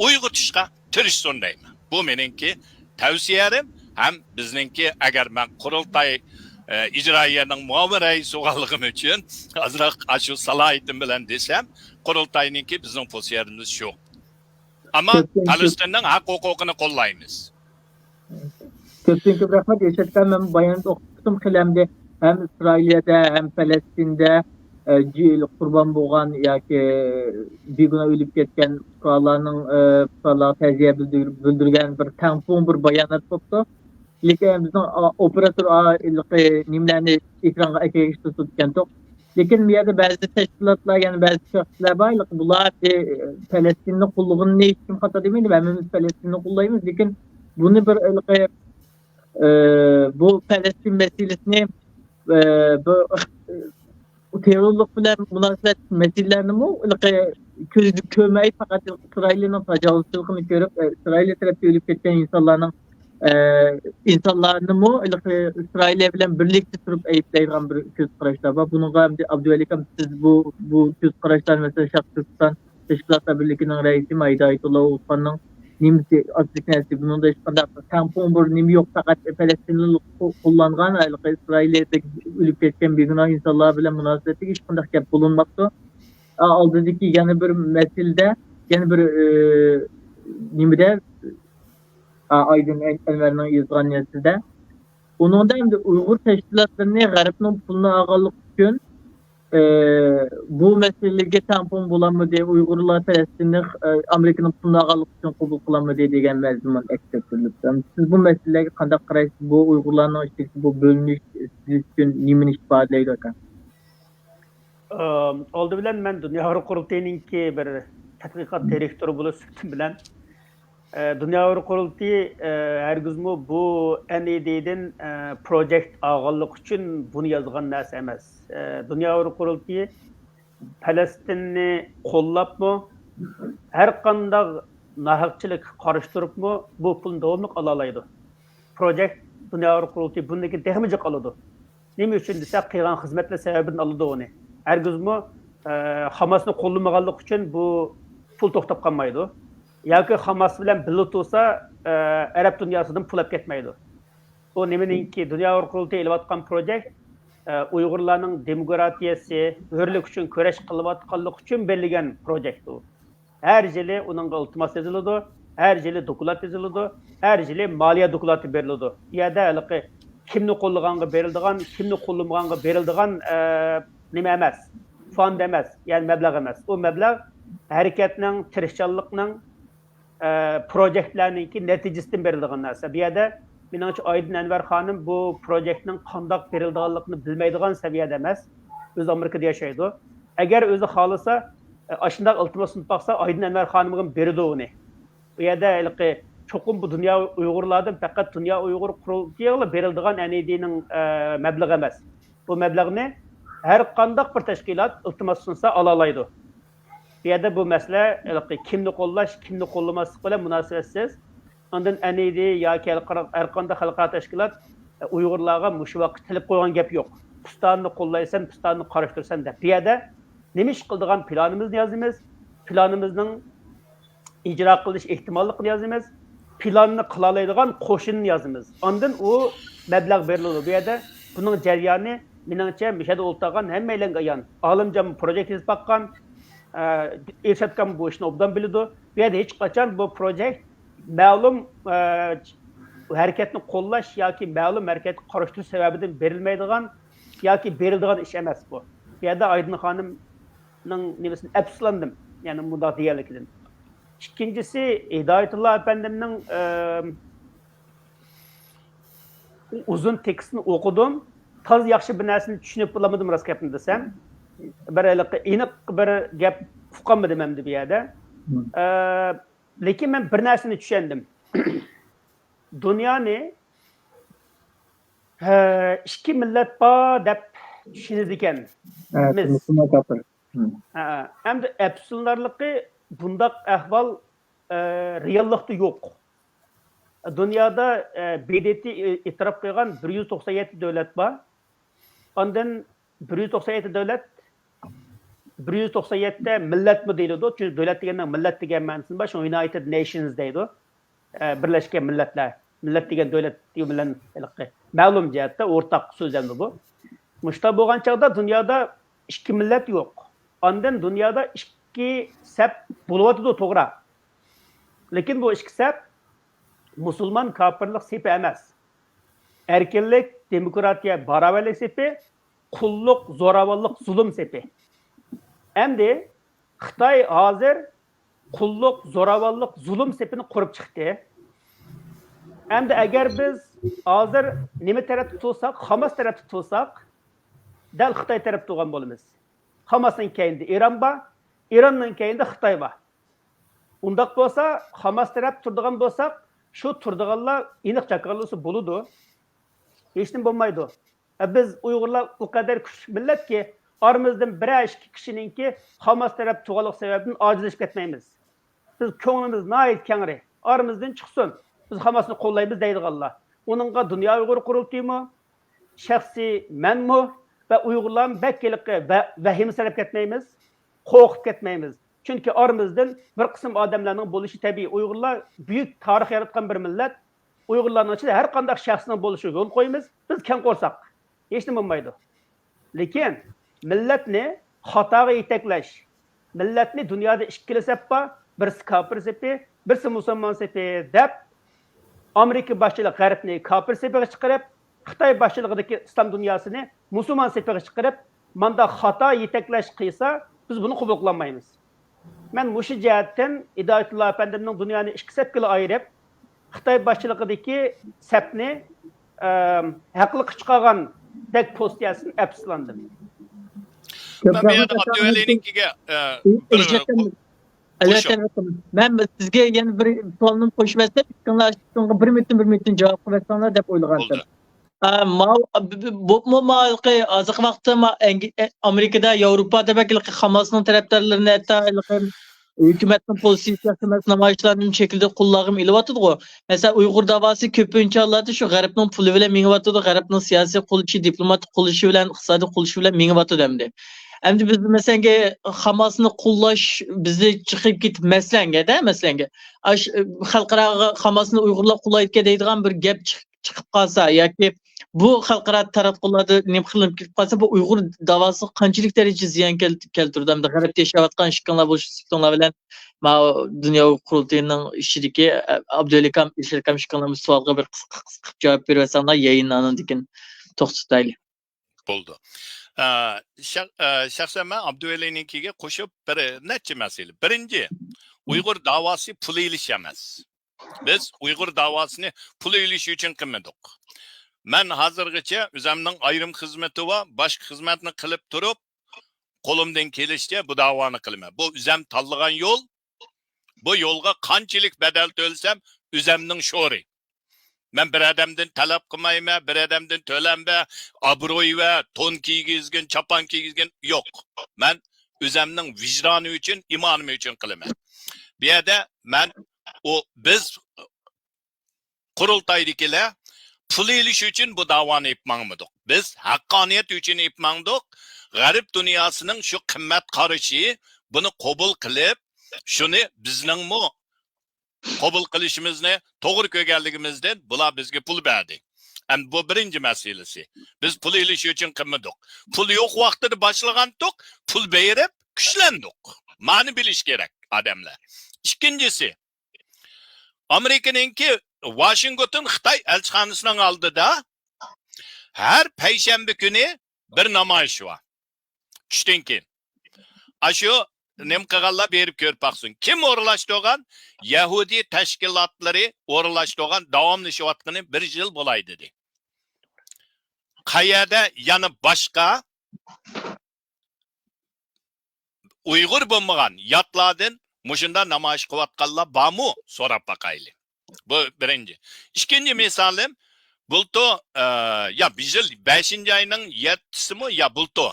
Speaker 3: uyg'otishga tirishsin deyman. Bu meningki tavsiyalarim, ham bizningki agar men qurultoy ijroiyaning muavin raisi bo'lganligim uchun azroq shu salohiyatim bilan desam, qurultoyninki bizning tavsiyalarimiz shu. Ama Falastinning haq huquqini qo'llaymiz.
Speaker 1: Ko'p rahmat. Gerçekten ben bayanı okudum qilamdi. Hem İsrail'de hem Falastin'de qurban bo'lgan yoki beguna o'lib ketgan fuqarolarning ta'ziya bildirgan bir tampon bir bayonot bo'ldi. Lekin bizning operator nimlarni ekranga akayishda tutgandik. Lekin bu yerda ba'zi tashkilotlar, ya'ni ba'zi shaxslar bor, bular Falastinni qo'llig'ini hech kim xato demaydi, hammamiz Falastinni qo'llaymiz, lekin buni bir bu Falastin meselesini bu terörlük bilan munosabat meselelerini ko'zga ko'rmay faqat İsrailning tajovuzchiligini ko'rib, İsrail tarafga o'lib ketgan insonlarni İsrail bilan birlikda turib ayblaydigan bir ko'z qarashlar bor. Bunga Abduvali ham siz bu ko'z qarashlar mesela Shaxsiston Tashkilotlar birligining raisi Mayda Aytullo O'zxonning nimasi azlik narsa bunda hech qanday tampon bir nima yo'q, faqat Falastinlik qo'llangan İsrailda o'lib ketgan begunoh insonlar bilan munosabatga hech qanday gap bo'linmabdi. Oldidagi yana bir masalada, yana bir nimada Aydın Enver'nin yazgan yazısında. Onun da hem de Uygur teşkilatlarını Garip'nin pulunu ağalık için bu meseleye tampon bulanma diye Uygurlar Falastin'de Amerika'nın pulunu ağalık için kabul kılanma diye degen mezunun ekspektörlükten. Siz bu meseleye kandak karayısınız, bu Uygurların işte bu bölünüş siz için nimin ifadeydi okan?
Speaker 4: Oldu bilen ben Dünya Avrupa Kurultayı'nınki bir tatbikat direktörü bulup sütüm bilen Dünya Avrupa Kurultayı hergizmi bu NED'den projekt ağırlık için bunu yazgan narsa emas. Dünya Avrupa Kurultayı Falastinni qo'llab mı, her qanday nahaqchilik qarıştırıp mı bu pulni davomli ala oladi. Projekt Dünya Avrupa Kurultayı bundaki texmici qaladı. Nima uchun desa, qilgan xizmatlar sababini oladi uni. Hergizmi Hamasni qo'llamaganlik uchun bu pul to'xtab qolmaydi. Yoki Hamas bilan birlik bo'lsa, Arab dunyosidan pul olib ketmaydi. Bu nimaninki Dünya Avrupa Kurultayı elayotgan projekt Uyg'urlarning demokratiyasi, hurlik uchun kurash qilayotganlik uchun belgilangan projekt bu. Her yili uning iltimos yoziladi, her yili dokulat yoziladi, her yili moliya doklati beriladi. Bu yerda kimni qo'llaganga beriladigan, kimni qo'llamaganга beriladigan nima emas, fond emas, ya'ni mablag' emas. U mablag' harakatning, tirishchanlikning projektlarninki natijasidan beriladigan narsa. Bu yerda menimcha Aydın Enver xonim bu projektning qandoq berilganligini bilmaydigan saviyada emas. O'zi Amerikada yashaydi. Agar o'zi xohlasa Aşındaq iltimasını baksa Aydın Enver Hanım'ın beridi onu. Bu yerdə çoxum bu dünya Uygurlardan faqat dünya Uygur qurultayıqla berildiğen NED'nin məbləği emas. Bu məbləğini hər qandaq bir təşkilat iltimas sunsa alalaydı. Bu yerdə bu məsələ kimni qollaş, kimni qollamaslık bilan münasibətsiz. Ondan NED yoki hər qandaq xalqaro təşkilat Uygurlarga mushu vaqt tilib qo'ygan gap yo'q. Pistonini qo'llaysan, pistonni qarashtirsan deb. Bu yerda nima ish qiladigan planimizni yozamiz, planimizning icra qilish ehtimolligini yozamiz, planni qila oladigan qo'shinni yozamiz. Ondan u mablag' beriladi. Bu yerda buning jarayoni meningcha mishada o'ltirgan hammalarga ayon. Olimjon projekt yozib baqqan, Ershadkam bu ishni obdan biladi. Bu yerda hech qachon bu projekt ma'lum hareketni qo'llash yoki ma'lum harakatni qarashtirish sababidan berilmaydigan yoki berildigan ish emas bu. Bu yerda Aydın xonimning nimasini afsuslandim. Ya'ni bundaq deganligidan. İkincisi Hidayetullah Efendim'nin uzun tekstini okudum. Taz yaxşı bir narsani tushunib bo'lamadim rost gapni desam. Bir aniq bir gap uqolmadim endi bu yerda. Lekin men bir narsani tushundim. Dunyoni ikki millat bor deb tushunadi ekan. Endi afsuslanarligi bundaq ahvol reallikda yo'q. Dünyada BDT e'tirof qilgan 197 davlat bor. Ondan 197 davlat 197 ta millat mi deyiladi? Çünkü davlat degandan millat degan ma'nosini bor. United Nations deydi. Birlashgan millatlar. Millat degan davlat bilan ma'lum jihatda o'rtaq so'zlandi bu. Mushta bo'lgan chaqda dunyoda ikki millat yo'q. Ondan dunyoda ikki sap bo'lyotdi to'g'ri. Lekin bu ikki sap musulmon kafirlik sepi emas. Erkinlik, demokratiya, barobarlik sepi, qulluq, zo'ravonlik, zulm sepi. Endi Xitoy hozir qulluq, zo'ravonlik, zulm sepini qurib chiqdi. Endi agar biz hozir nima taraf tutsak, Hamas taraf tutsak, dal Xitoy taraf turgan bo'lamiz. Hamasning keyinda Iran bor, Iranning keyinda Xitoy bor. Undaq bo'lsa, Hamas taraf turadigan bo'lsak, shu turdiganlar aniq chaqirilishi bo'ladi. Hech nima bo'lmaydi. Biz Uyg'urlar u qadar kuchli millatki, aramizdan bir ikki kishininki Hamas taraf turganlik sababidan ojizlashib ketmaymiz. Biz ko'nglimiz nihoyat kengri. Aramizdan chiqsin. Biz Hamasni qo'llaymiz deydiganlar. Uningga dunyo Uyg'ur qurultiymi? Shaxsiy menmi va Uyg'urlar bakkiliqi va vahima sarf ketmaymiz. Qo'rqib ketmaymiz. Çünkü aramızdan bir kısım adamlarning bo'lishi tabiiy. Uyg'urlar büyük tarix yaratgan bir millat. Uyg'urlarning ichida har qanday shaxsning bo'lishi yo'l qo'yamiz. Biz keng qo'rsak, hech nima bo'lmaydi. Lekin millatni xatoga yetaklash, millatni dunyoda ikkili sap bor, birisi kafir sepi, birisi musulmon sepi deb Amerika boshchilik g'arbni kafir sepiga chiqarib, Xitoy boshchiligidagi islom dunyosini musulmon sepiga chiqarib, manda xato yetaklash qilsa, biz buni qabul qilmaymiz. Ben bu jihatdan Hidayetullah Efendim'nin dünyani ikki sepkili ayırıp Xitoy boshchiligidagi sapni haqli chiqargan dek postiyasini afsuslandim.
Speaker 3: Ben bir yana Abdüveli'ninkiga
Speaker 1: Ben sizge yani bir sualını koşup etsem, bir metin cevap versenler dep oylagandım. Bu azık vakti Amerika'da, Avrupa'da belki Hamas'ın taraftarlarını hatta hükümetin pozisiyası namayişlerinin şekilde kullanım ilatıdı o. Mesela Uygur davası köpünçe Allah'ta şu garipnin pulu bile mingivatıdı, garipnin siyasi kuluşu, diplomatik kuluşu bile, iqtisadi kuluşu bile mingivatıdı demdi. Endi biz mesela Hamas'ını kullaş bizi çıkıp git meslenge de meslenge. Xalqaro Hamas'ını Uygurlar kullayıp deydigan bir gap çıkıp kalsa yoki bu xalqaro taratqularda nima qilinib ketib qolsa bu Uyg'ur davası qanchalik daraja ziyon keltirdi hamda g'arbda yashayotgan ishqonlar bo'lish ishqonlar bilan dunyo qurultayining ishidagi Abdulakam ishqonlar savolga bir qisqa javob bersanlar yayınlanan degan to'xtatayli.
Speaker 3: Bo'ldi. Shaxsan men Abduvalininkiga qo'shib bir necha masala. Birinchi, Uyg'ur davası pul ilish emas. Biz Uyg'ur davasini pul ilish uchun qilmadik. Men hozirgacha o'zimning ayrim xizmati va boshqa xizmatni qilib turib, qo'limdan kelishicha bu da'voni qilaman. Bu o'zim tanlagan yo'l. Bu yo'lga qanchalik badal to'lsam, o'zimning sho'ri. Men bir odamdan talab qilmayman, bir odamdan to'lanma, obro'y va to'n kiygizgin, chapan kiygizgin yo'q. Men o'zimning vijdoni uchun, imonim uchun qilaman. Bu yerda men biz qurultaydagilar pul elish uchun bu da'voni epmangmidik. Biz haqqoniyat uchun epmangdik. G'arb dunyosining shu qimmat qarashi buni qabul qilib, shuni bizningmi qabul qilishimizni to'g'ri ko'rganligimizdan bular bizga pul berdi. Ham bu birinchi masalasi. Biz pul elish uchun qilmadik. Pul yo'q vaqtida boshlagandik, pul berib kuchlandik. Ma'ni bilish kerak odamlar. Ikkinchisi, Amerikaninki Washington Xitoy elchixonasining oldida har payshanba kuni bir namoyish bor. Tushdan keyin. Ashu nem qilganlar berib ko'rib baqsin. Kim o'rlashtirgan? Yahudi tashkilotlari o'rlashtirgan davomlashayotgani 1 yil bo'lay dedi. Qayerda yana boshqa Uyg'ur bo'lmagan yotlardan mushunda namoyish qilayotganlar bormi? So'rab baqayli. Bu birinchi. Ikkinchi misolim, bulto ya bijil 5-oyning 7-simi ya bulto.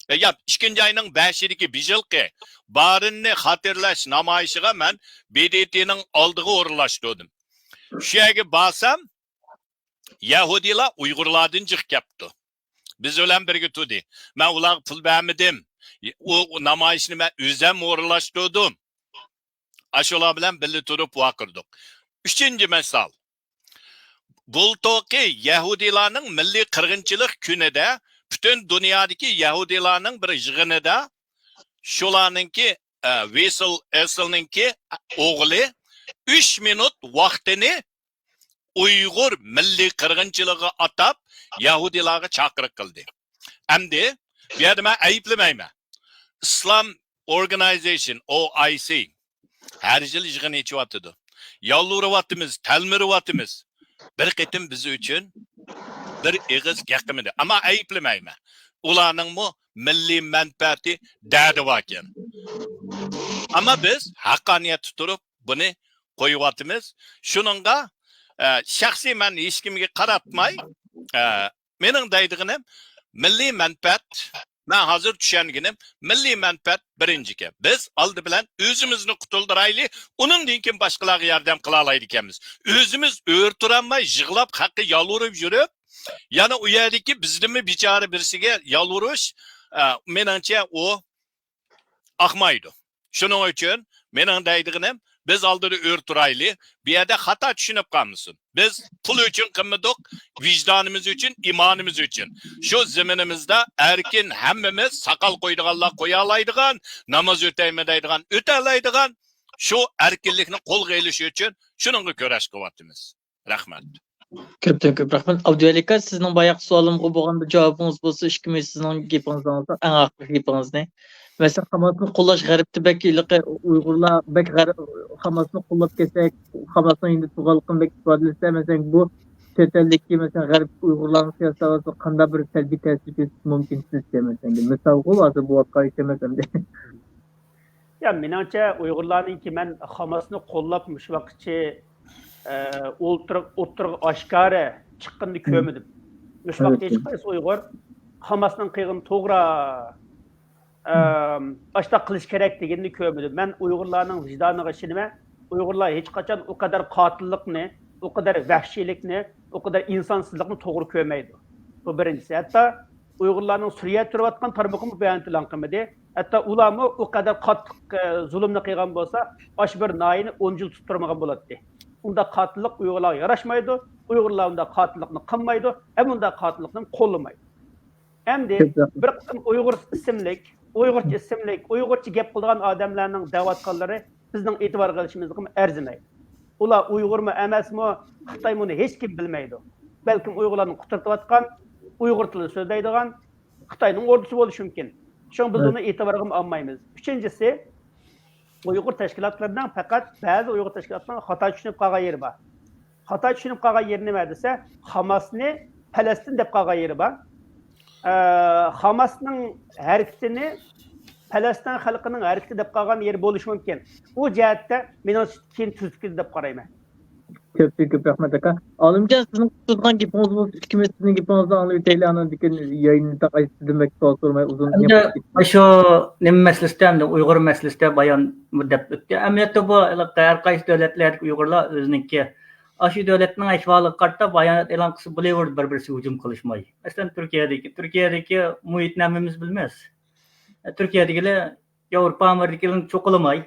Speaker 3: Ya 2-oyning 5-idagi bijilqi barinni xotirlash namoyishiga men BDTning oldiga o'rlashtirdim. Shu yerga borsam Yahudilar Uyg'urlardan jiq kelibdi. Biz bilan birga turdi. Men ularga pul bermadim. O namoyishni men o'zim o'rlashtirdim. Ashular bilan birga turib vaqirdik. Üçüncü misal. Bultoqi Yahudilarning milliy qirg'inchilik kunida bütün dünyadaki Yahudilarning bir yig'inida shularninki Wessel Esselninki o'g'li 3 minut vaqtini Uyg'ur milliy qirg'inchiligi atab Yahudilarga chaqiriq qildi. Endi bu yerda men ayblamayman. Islam Organization OIC har yil yig'in echyapti. Yalvuryapmiz, talmiryapmiz. Bir qitim biz uchun bir ig'iz gapimidi. Ama ayblamayman. Ularning milliy manfaati dardi bor ekan. Ama biz haqqoniyat turib buni qo'yyapmiz. Shuningga shaxsiy men hech kimga qaratmay, mening deydiganim milliy manfaat. Ben hazır düşenginim, milli menfaat birinci. Biz aldı bilen özümüzünü kutuldiraylı, onun dinkin başkalarına yardım kılalaydı ikemiz. Özümüz öğürtürenmay, jığlap, hakkı yalvarıp yürüp, yani o yerdeki bizdimi biçare birisine yalvarış, menence o akmaydı. Şunun için, menin deydiğinim, biz aldığı öğürtüraylı, bir yerde hata düşünüp kalmışsın. Biz pul için kımıdık, vicdanımız için, imanımız için. Şu zeminimizde erkin hemmimiz sakal koyduğanlar koyalaydıgan, namaz öteymedeydügan, ötelaydıgan, şu erkinlikini kol geyilişi için şununla köreş kıvatımız. Rahmet.
Speaker 1: Köp rahmet. Abdüvelik sizin bayağı sualımga bo'lgan bir cevabınız bolsa, ishkimi sizin gepinizden olsa, en aklı gepiniz ne? Mesela Hamas'ın qo'llash g'arbda bekiliqi Uyg'urlar bek Hamas'ni qo'llab kelsak, Hamas'ni endi tuğalqin bek ifodalasa, mesela bu chet mesela g'arb Uyg'urlarning siyosatiga qanday bir salbiy ta'sir ko'rsatishi mumkin sizcha mesela? Misal hozir bu voqea istemesem de.
Speaker 4: Ya menimcha Uyg'urlarningki men Hamas'ni qo'llab mush vaqtcha o'tirib oshkora chiqqanini ko'rmadim. Mush vaqtda hech qaysi Uyg'ur Hamas'ning qilgan to'g'ri başta qilish kerak deganini ko'rmadim. Men Uyg'urlarning vijdoniga ishonaman. Uyg'urlar hech qachon o kadar qotillikni, o kadar vahshiylikni, o kadar insonsizlikni to'g'ri ko'rmaydi. Bu birinchisi. Hatto Uyg'urlarning Suriyada turayotgan tarmoqni bayon qilindi. Hatto ularmi o kadar qattiq zulmni qilgan bo'lsa, osh bir noyini 10 yil tuttirmagan bo'ladi. Unda qotillik Uyg'urlarga yarashmaydi. Uyg'urlar unda qotillikni qilmaydi, ham unda qotillikni qo'llamaydi. Endi bir qism Uyg'ur ismlik Uyg'urcha ismlik, Uyg'urcha gap qilgan odamlarning da'vatqonlari bizning e'tibor qilishimizga arzimaydi. Ular Uyg'urmi emasmi, Xitoymi hech kim bilmaydi. Balkim Uyg'urlarni quturtayotgan, Uyg'ur tilida so'zlaydigan Xitoyning ordusi bo'lishi mumkin. Shuning biz uni e'tiborga olmaymiz. Uchinchisi, Uyg'ur tashkilotlaridan faqat ba'zi Uyg'ur tashkilotlarining xato tushunib qolgan yeri bor. Xato tushunib qolgan yeri nima desa, Hamasni Falastin deb qolgan yeri bor. Hamas'ın hareketini Palestin xalqining harakati deb qolgan yeri bo'lishi mumkin. U jihatda men keyin tuzukli deb qarayman.
Speaker 1: Köp rahmet aka. Alımcan sizin tutulgan gipiniz bu ikimiz sizin gipinizden anlayıp Teylan'ın dikin yayını da kayıt demek sormay uzun
Speaker 2: Endi şu nima meselesinde hem de Uyg'ur meselesinde bayan müddet o'tdi. Emniyette bu her qaysi devletler Uyg'urlar o'zininki aşı devletning ahvoliga qarata bayonot e'lon qilsa bo'laverdi bir-birisiga hujum qilishmay. Masalan Turkiyadagi muhitni hammamiz bilmaymiz. Turkiyadagilar Yevropa Amerikalarni cho'qilamay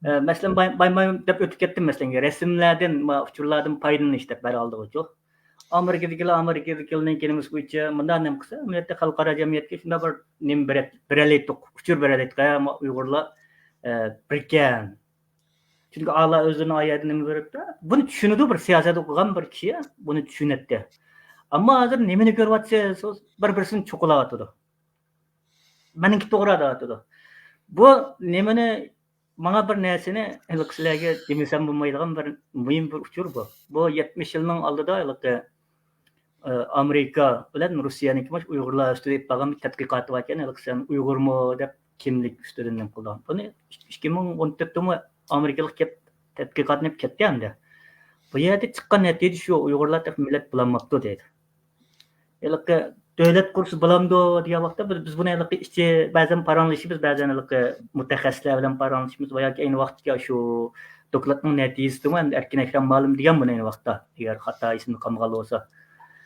Speaker 2: Mesela ben dep ötüp kettim mesela resimlerden, uçurlardan paylanış dep beri aldık o. Amerika'dakilerin kelimiz boyunca bundan nem kısa. Millette halkara cemiyetke şunda bir nem bereledik, uçur bereledik ya Uygurlar birken. Çünkü Allah özünün ayetini verip de bunu düşünüdü bir siyaset okuyan bir kişi bunu düşünetti. Ama hazır nemini görüp atsa bir-birisini çoğulatıdı. Benimki doğru atıdı. Bu nemini Bana bir nesini sizlerge demesem bulmaydigan bir mühim bir uçur bu. Bu 70 yılın aldıda Amerika bilen Rusya'nın kimmiş Uygurlar üstüde yapılan bir tadqiqatı varken sen Uygur mu dep kimlik üstünden kullan. Bunu 2014'te mi Amerikalık tadqiqatını yapıp ketdi endi. Bu yerde çıkan netice şu Uygurlar tek millet bulanmakta dedi. Devlet kursu bulamdı diye vakti biz bunu işte bazen paranlaşıyoruz, bazen mütehassisler bilen paranlaşıyoruz veya aynı vakitte şu doklatның neticesi mi erken ekran malum diyen bunu aynı vakitte eğer hatta isimli kamgalı olsa.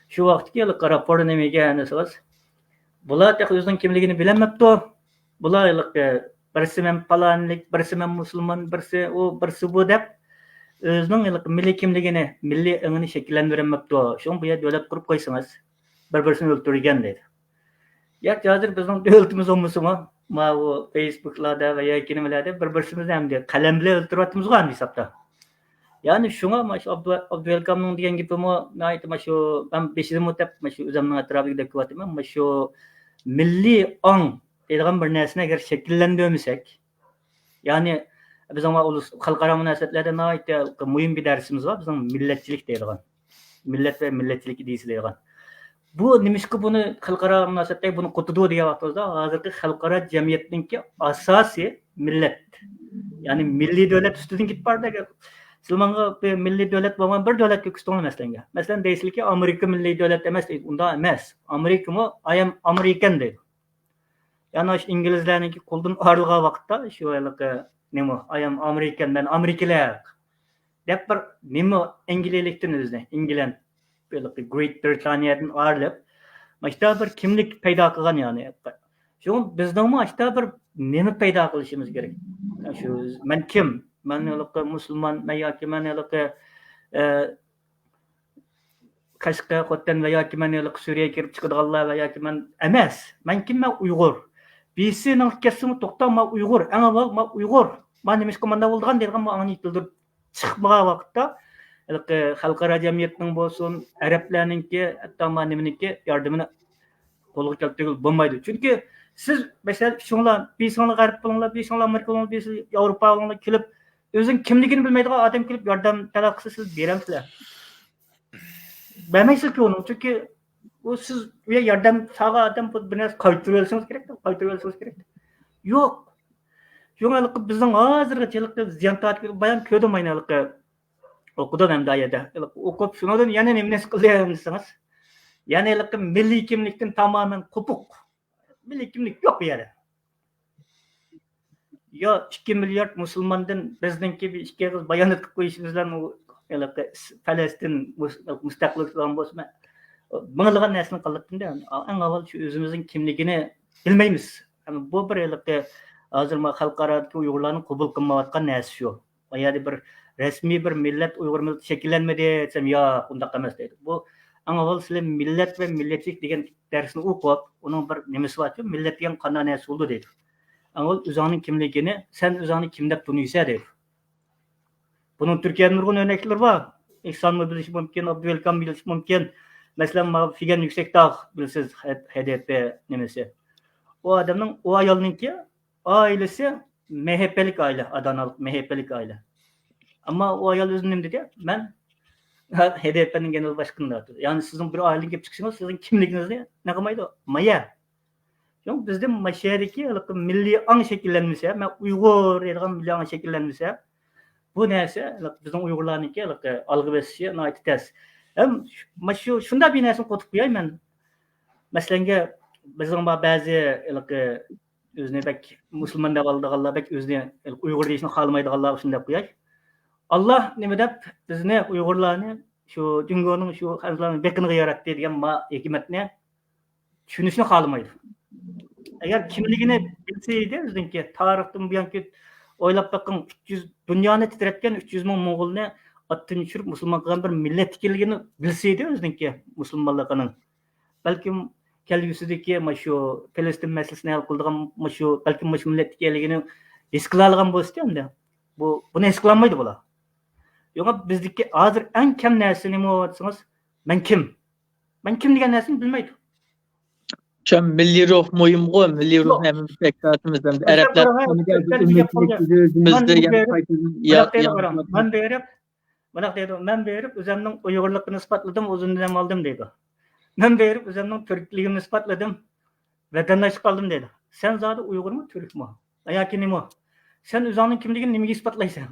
Speaker 2: Şu vakitte raporu nemeye nesiniz? Bular tek özünün kimliğini bilemepti. Bular birisi men falanlık, birisi men Müslüman, birisi bu dep özünün milli kimliğini, milli ıngını şekillendiremepti. Şunu bu ya devlet kurup koysanız bir-birisini öldürgen dedi. Ya hazır bizim devletimiz olmasın mı? O Facebook'larda veya kelimelerde bir-birisimiz hem de kalemle öldürüyoruz var hesapta. Yani şuna Abdülkam'ın diyen gibi ben 5 yıl mutlak üzerinden etrafı döküvatim ama şu milli an dediğim bir nesne eğer şekillendirmesek yani biz ama halkara münasebetlerde mühim bir dersimiz var. Bizim milletçilik dediğim. Millet ve milletçilik ideysi dediğim. Bu nimişki bunu halkara münasebette bunu kutudu diye vaktozda hazırki halkara cemiyetinki asası millet. Yani milli devlet üstünden git barda Silmanga bir milli devlet olan bir devlet küstüğünü mesela. Mesela deysil ki Amerika milli devlet demez değil. Onda emez. Amerika mı? I am American değil. Yani işte İngilizlerinki kuldun ağırlığa vakitte şu nemi I am American ben Amerikalı. Dep bir nemi İngilizlikten özne. İngilizden Great Britanya'dan ağırlıp işte bir kimlik peyda kılgan yani. Şu bizden mi işte bir nemi peyda kılışımız gerek. Şu ben kim? Ben Müslüman veya ki ben Kaşka Kotten veya ki ben Suriye'ye girip çıkıdığallah veya ki ben emez. Ben kim? Ben Uygur. Birisi kesimi tokta ben Uygur. En avval ben Uygur. Ben demiş komanda olduğun derken ben anlayıp çıkmağa vakitte halkara cemiyetinin bolsun, Araplarınki, hatta maneminki yardımını koluk keltirip bulmaydı. Çünkü siz mesela bir sonra garip bulunlar, bir sonra Amerika bulunlar, bir Avrupa bulunlar kelip özün kimligini bilmeydiği adam kelip yardım talakısı siz veremsizler. Bilmeysiniz ki onu çünkü o siz yardım sağa adam biraz kayıtırıyorsunuz gerek. Yok. Şuna bizden hazırga çelikte ziyan taatı bayan köydüm aynalık okudu hem dayada. Okup şunadan yani nemnes kılıyorsunuz. Yani milli kimlikten tamamen kopuk. Milli kimlik yok bir yere. Ya 2 milyar Müslümandan bizdenki bir 2 kız bayanat koyuşumuzdan Palestin müstakillik olan bozma. Mığılgan nesini kalıttım da en avval şu özümüzün kimliğini bilmeyimiz. Yani bu bir hazır halkaradaki Uygurların kabul kılmavatkan nesi şu. Yani bir resmi bir millet Uygur milleti şekillenmedi desem ya bundak demez dedi. Bu en avval size millet ve milletçilik degen dersini okup onun bir nemesi var ki millet degen kana nesi oldu dedi. En avval özünün kimliğini sen özünü kimdek tunuysa dedi. Bunun Türkiye'nin nurgun örnekleri var. İhsan mı biliş mümkün, Abdülkam biliş mümkün. Mesela Figen Yüksekdağ bilsiz HDP nemesi. O adamın o ayalınınki ailesi MHP'lik aile, Adanalık MHP'lik aile. Ama o ayal özünüm dedi ben HDP'nin genel başkanı. Yani sizin bir ailenin gibi çıkışınız sizin kimliğiniz ne kamaydı? Maya. Çünkü bizde maşerideki milli an şekillenmese, ben Uygur deydigan milli an şekillenmese, bu neyse, bizden Uygurlarınki algı besişi nayeti tez. Hem şunda bir nesini kotup koyayım ben. Mesela bizden bazı özüne bek Müslüman dağıldıqallar, bek özüne Uygur deyişini kalmaydıqallar şunda koyay. Allah nime dep bizne Uygurlarını şu dünyanın şu hanzlarının bekini yarattı degan ma hikmetine düşünüşünü kalmaydı. Eğer kimligini bilseydi bizdenki tarihten bu yanki oylap bakın 300 dünyanı titretken 300 bin Moğolunu attın uçurup Müslüman kılan bir millet tikilgini bilseydi bizdenki Müslümanlıqının. Belki kelgüsüdeki şu Filistin meselesini hal kıldığım şu belki millet tikilgini eskılalgan bu isteyem bunu eskılanmaydı bula. Yo'q bizdeki hazır en kam narsani nima deyapsınız? Ben kim? Ben kim degan narsani bilmaydi.
Speaker 1: Çam milli ruh muhim go, milli ruh hemen bektatimizden. Araplar özümüzde
Speaker 2: ben berip özümün Uygurluğunu ispatladım, uzundan aldım dedi. Ben berip özümün Türkliğini ispatladım, vatandaşlık aldım dedi. Sen zaten Uygur mu, Türk mü? Ayaki nima? Sen özünün kimligini nimaga ispatlaysan?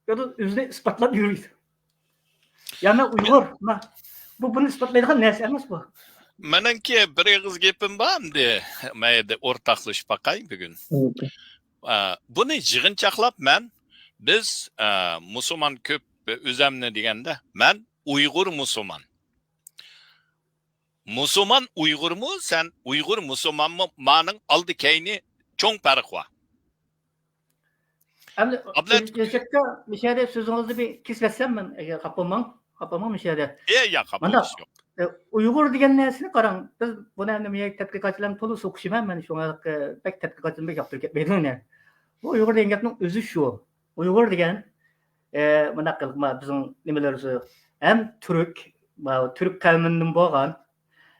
Speaker 2: Ya da özüne ispatlap yürüyüz. Yani Uygur, bunu ispatlaydigan narsa emas bu.
Speaker 3: Menenki bir eg'iz gepim bormdi. Mayda o'rtaqlashib baqay bugun. Buni yig'inchoqlab biz musulmon ko'p o'zamni deganda men Uyg'ur musulmon. Musulmon Uyg'urmi? Sen Uyg'ur musulmonmi? Mening oldi keyni cho'ng farq bor.
Speaker 2: Gerçekten bir şeyde sözünüzü bir kesmesem ben kapamam bir şeyde.
Speaker 3: Ya kapamam yok.
Speaker 2: Uygur degan narsani qarang. Biz buni endi men tadqiqotchilarni to'liq so'qishiman, men shunga bek tadqiqotchilarni bek yaptırıp ketmaydi. Bu Uygur degan gapning o'zi shu. Uygur degan bunaqa qilib bizning nimalarimiz hem Türk qavmining bo'lgan,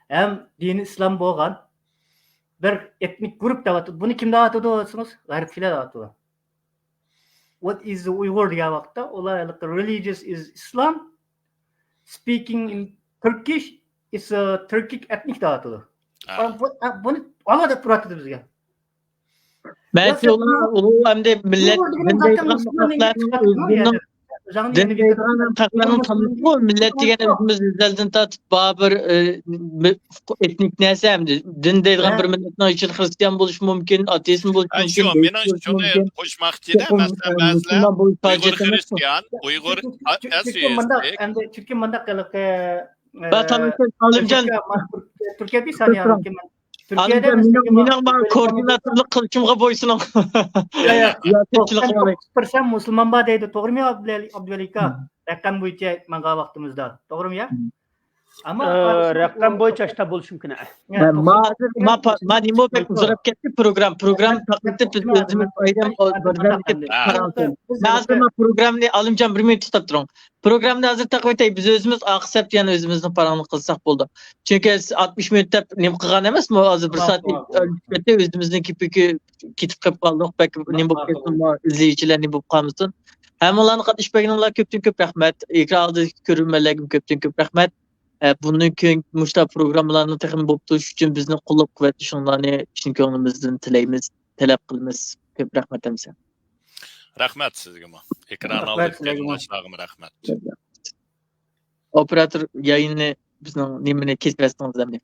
Speaker 2: hem dini islom bo'lgan bir etnik grup deyapti. Buni kim deyapti deysiniz? G'arbchilar deyapti. What is the Uyghur degan vaqtda ular religious is Islam, speaking in Turkish is a Turkic ethnic deyapti. Buni oladi turadi bizga.
Speaker 1: Belki ulu hem de millet taklarının tanıtı o millet degen özümüz izlerden tatıp babır etnik neyse hem de din deydigan bir milletin için Hristiyan buluş mümkün, ateist buluş mümkün.
Speaker 3: Şu mening şunu qo'shmoqchida masalan Uyghur Hristiyan, Uyghur ateist.
Speaker 2: Endi Türkiye manda qilib
Speaker 1: Alimcan
Speaker 2: Türkiye bir saniye
Speaker 1: Türkiye'de benim koordinatörlük kılçımga boysunum.
Speaker 2: Persen Müslüman ba deydi. Doğru mu Abdülvelika? Rakam boyunca manga vaktimizde. Doğru mu ya?
Speaker 4: Ama rakam boyunca işte buluşum kine.
Speaker 1: Ma nimo pek uzarıp gitti program taklitte özümüz aydın Nazım program ne Alimcan bir minut tutatırım. Programda hazır takvitey biz özümüz aksept yani özümüzün paranı kılsak buldu. Çünkü 60 minutta nim kılgan emas mı hazır bir saat özümüzün kipiki kitip kıp kaldık pek nim bu kesin izleyiciler nim bu kalmışsın. Hem olanı katışpayınlar köptün rahmet. İkra aldı görünmelergim köptün rahmet. Bunun muşta programlarını takım boptuş için bizni kullab kuvvetli şunlarını için gönlümüzden tileyimiz, talep kılımız. Köp rahmet emse.
Speaker 3: Rahmet sizge mi? Ekran aldık. Rahmet.
Speaker 1: Operatör yayını bizden nimine kesmesinden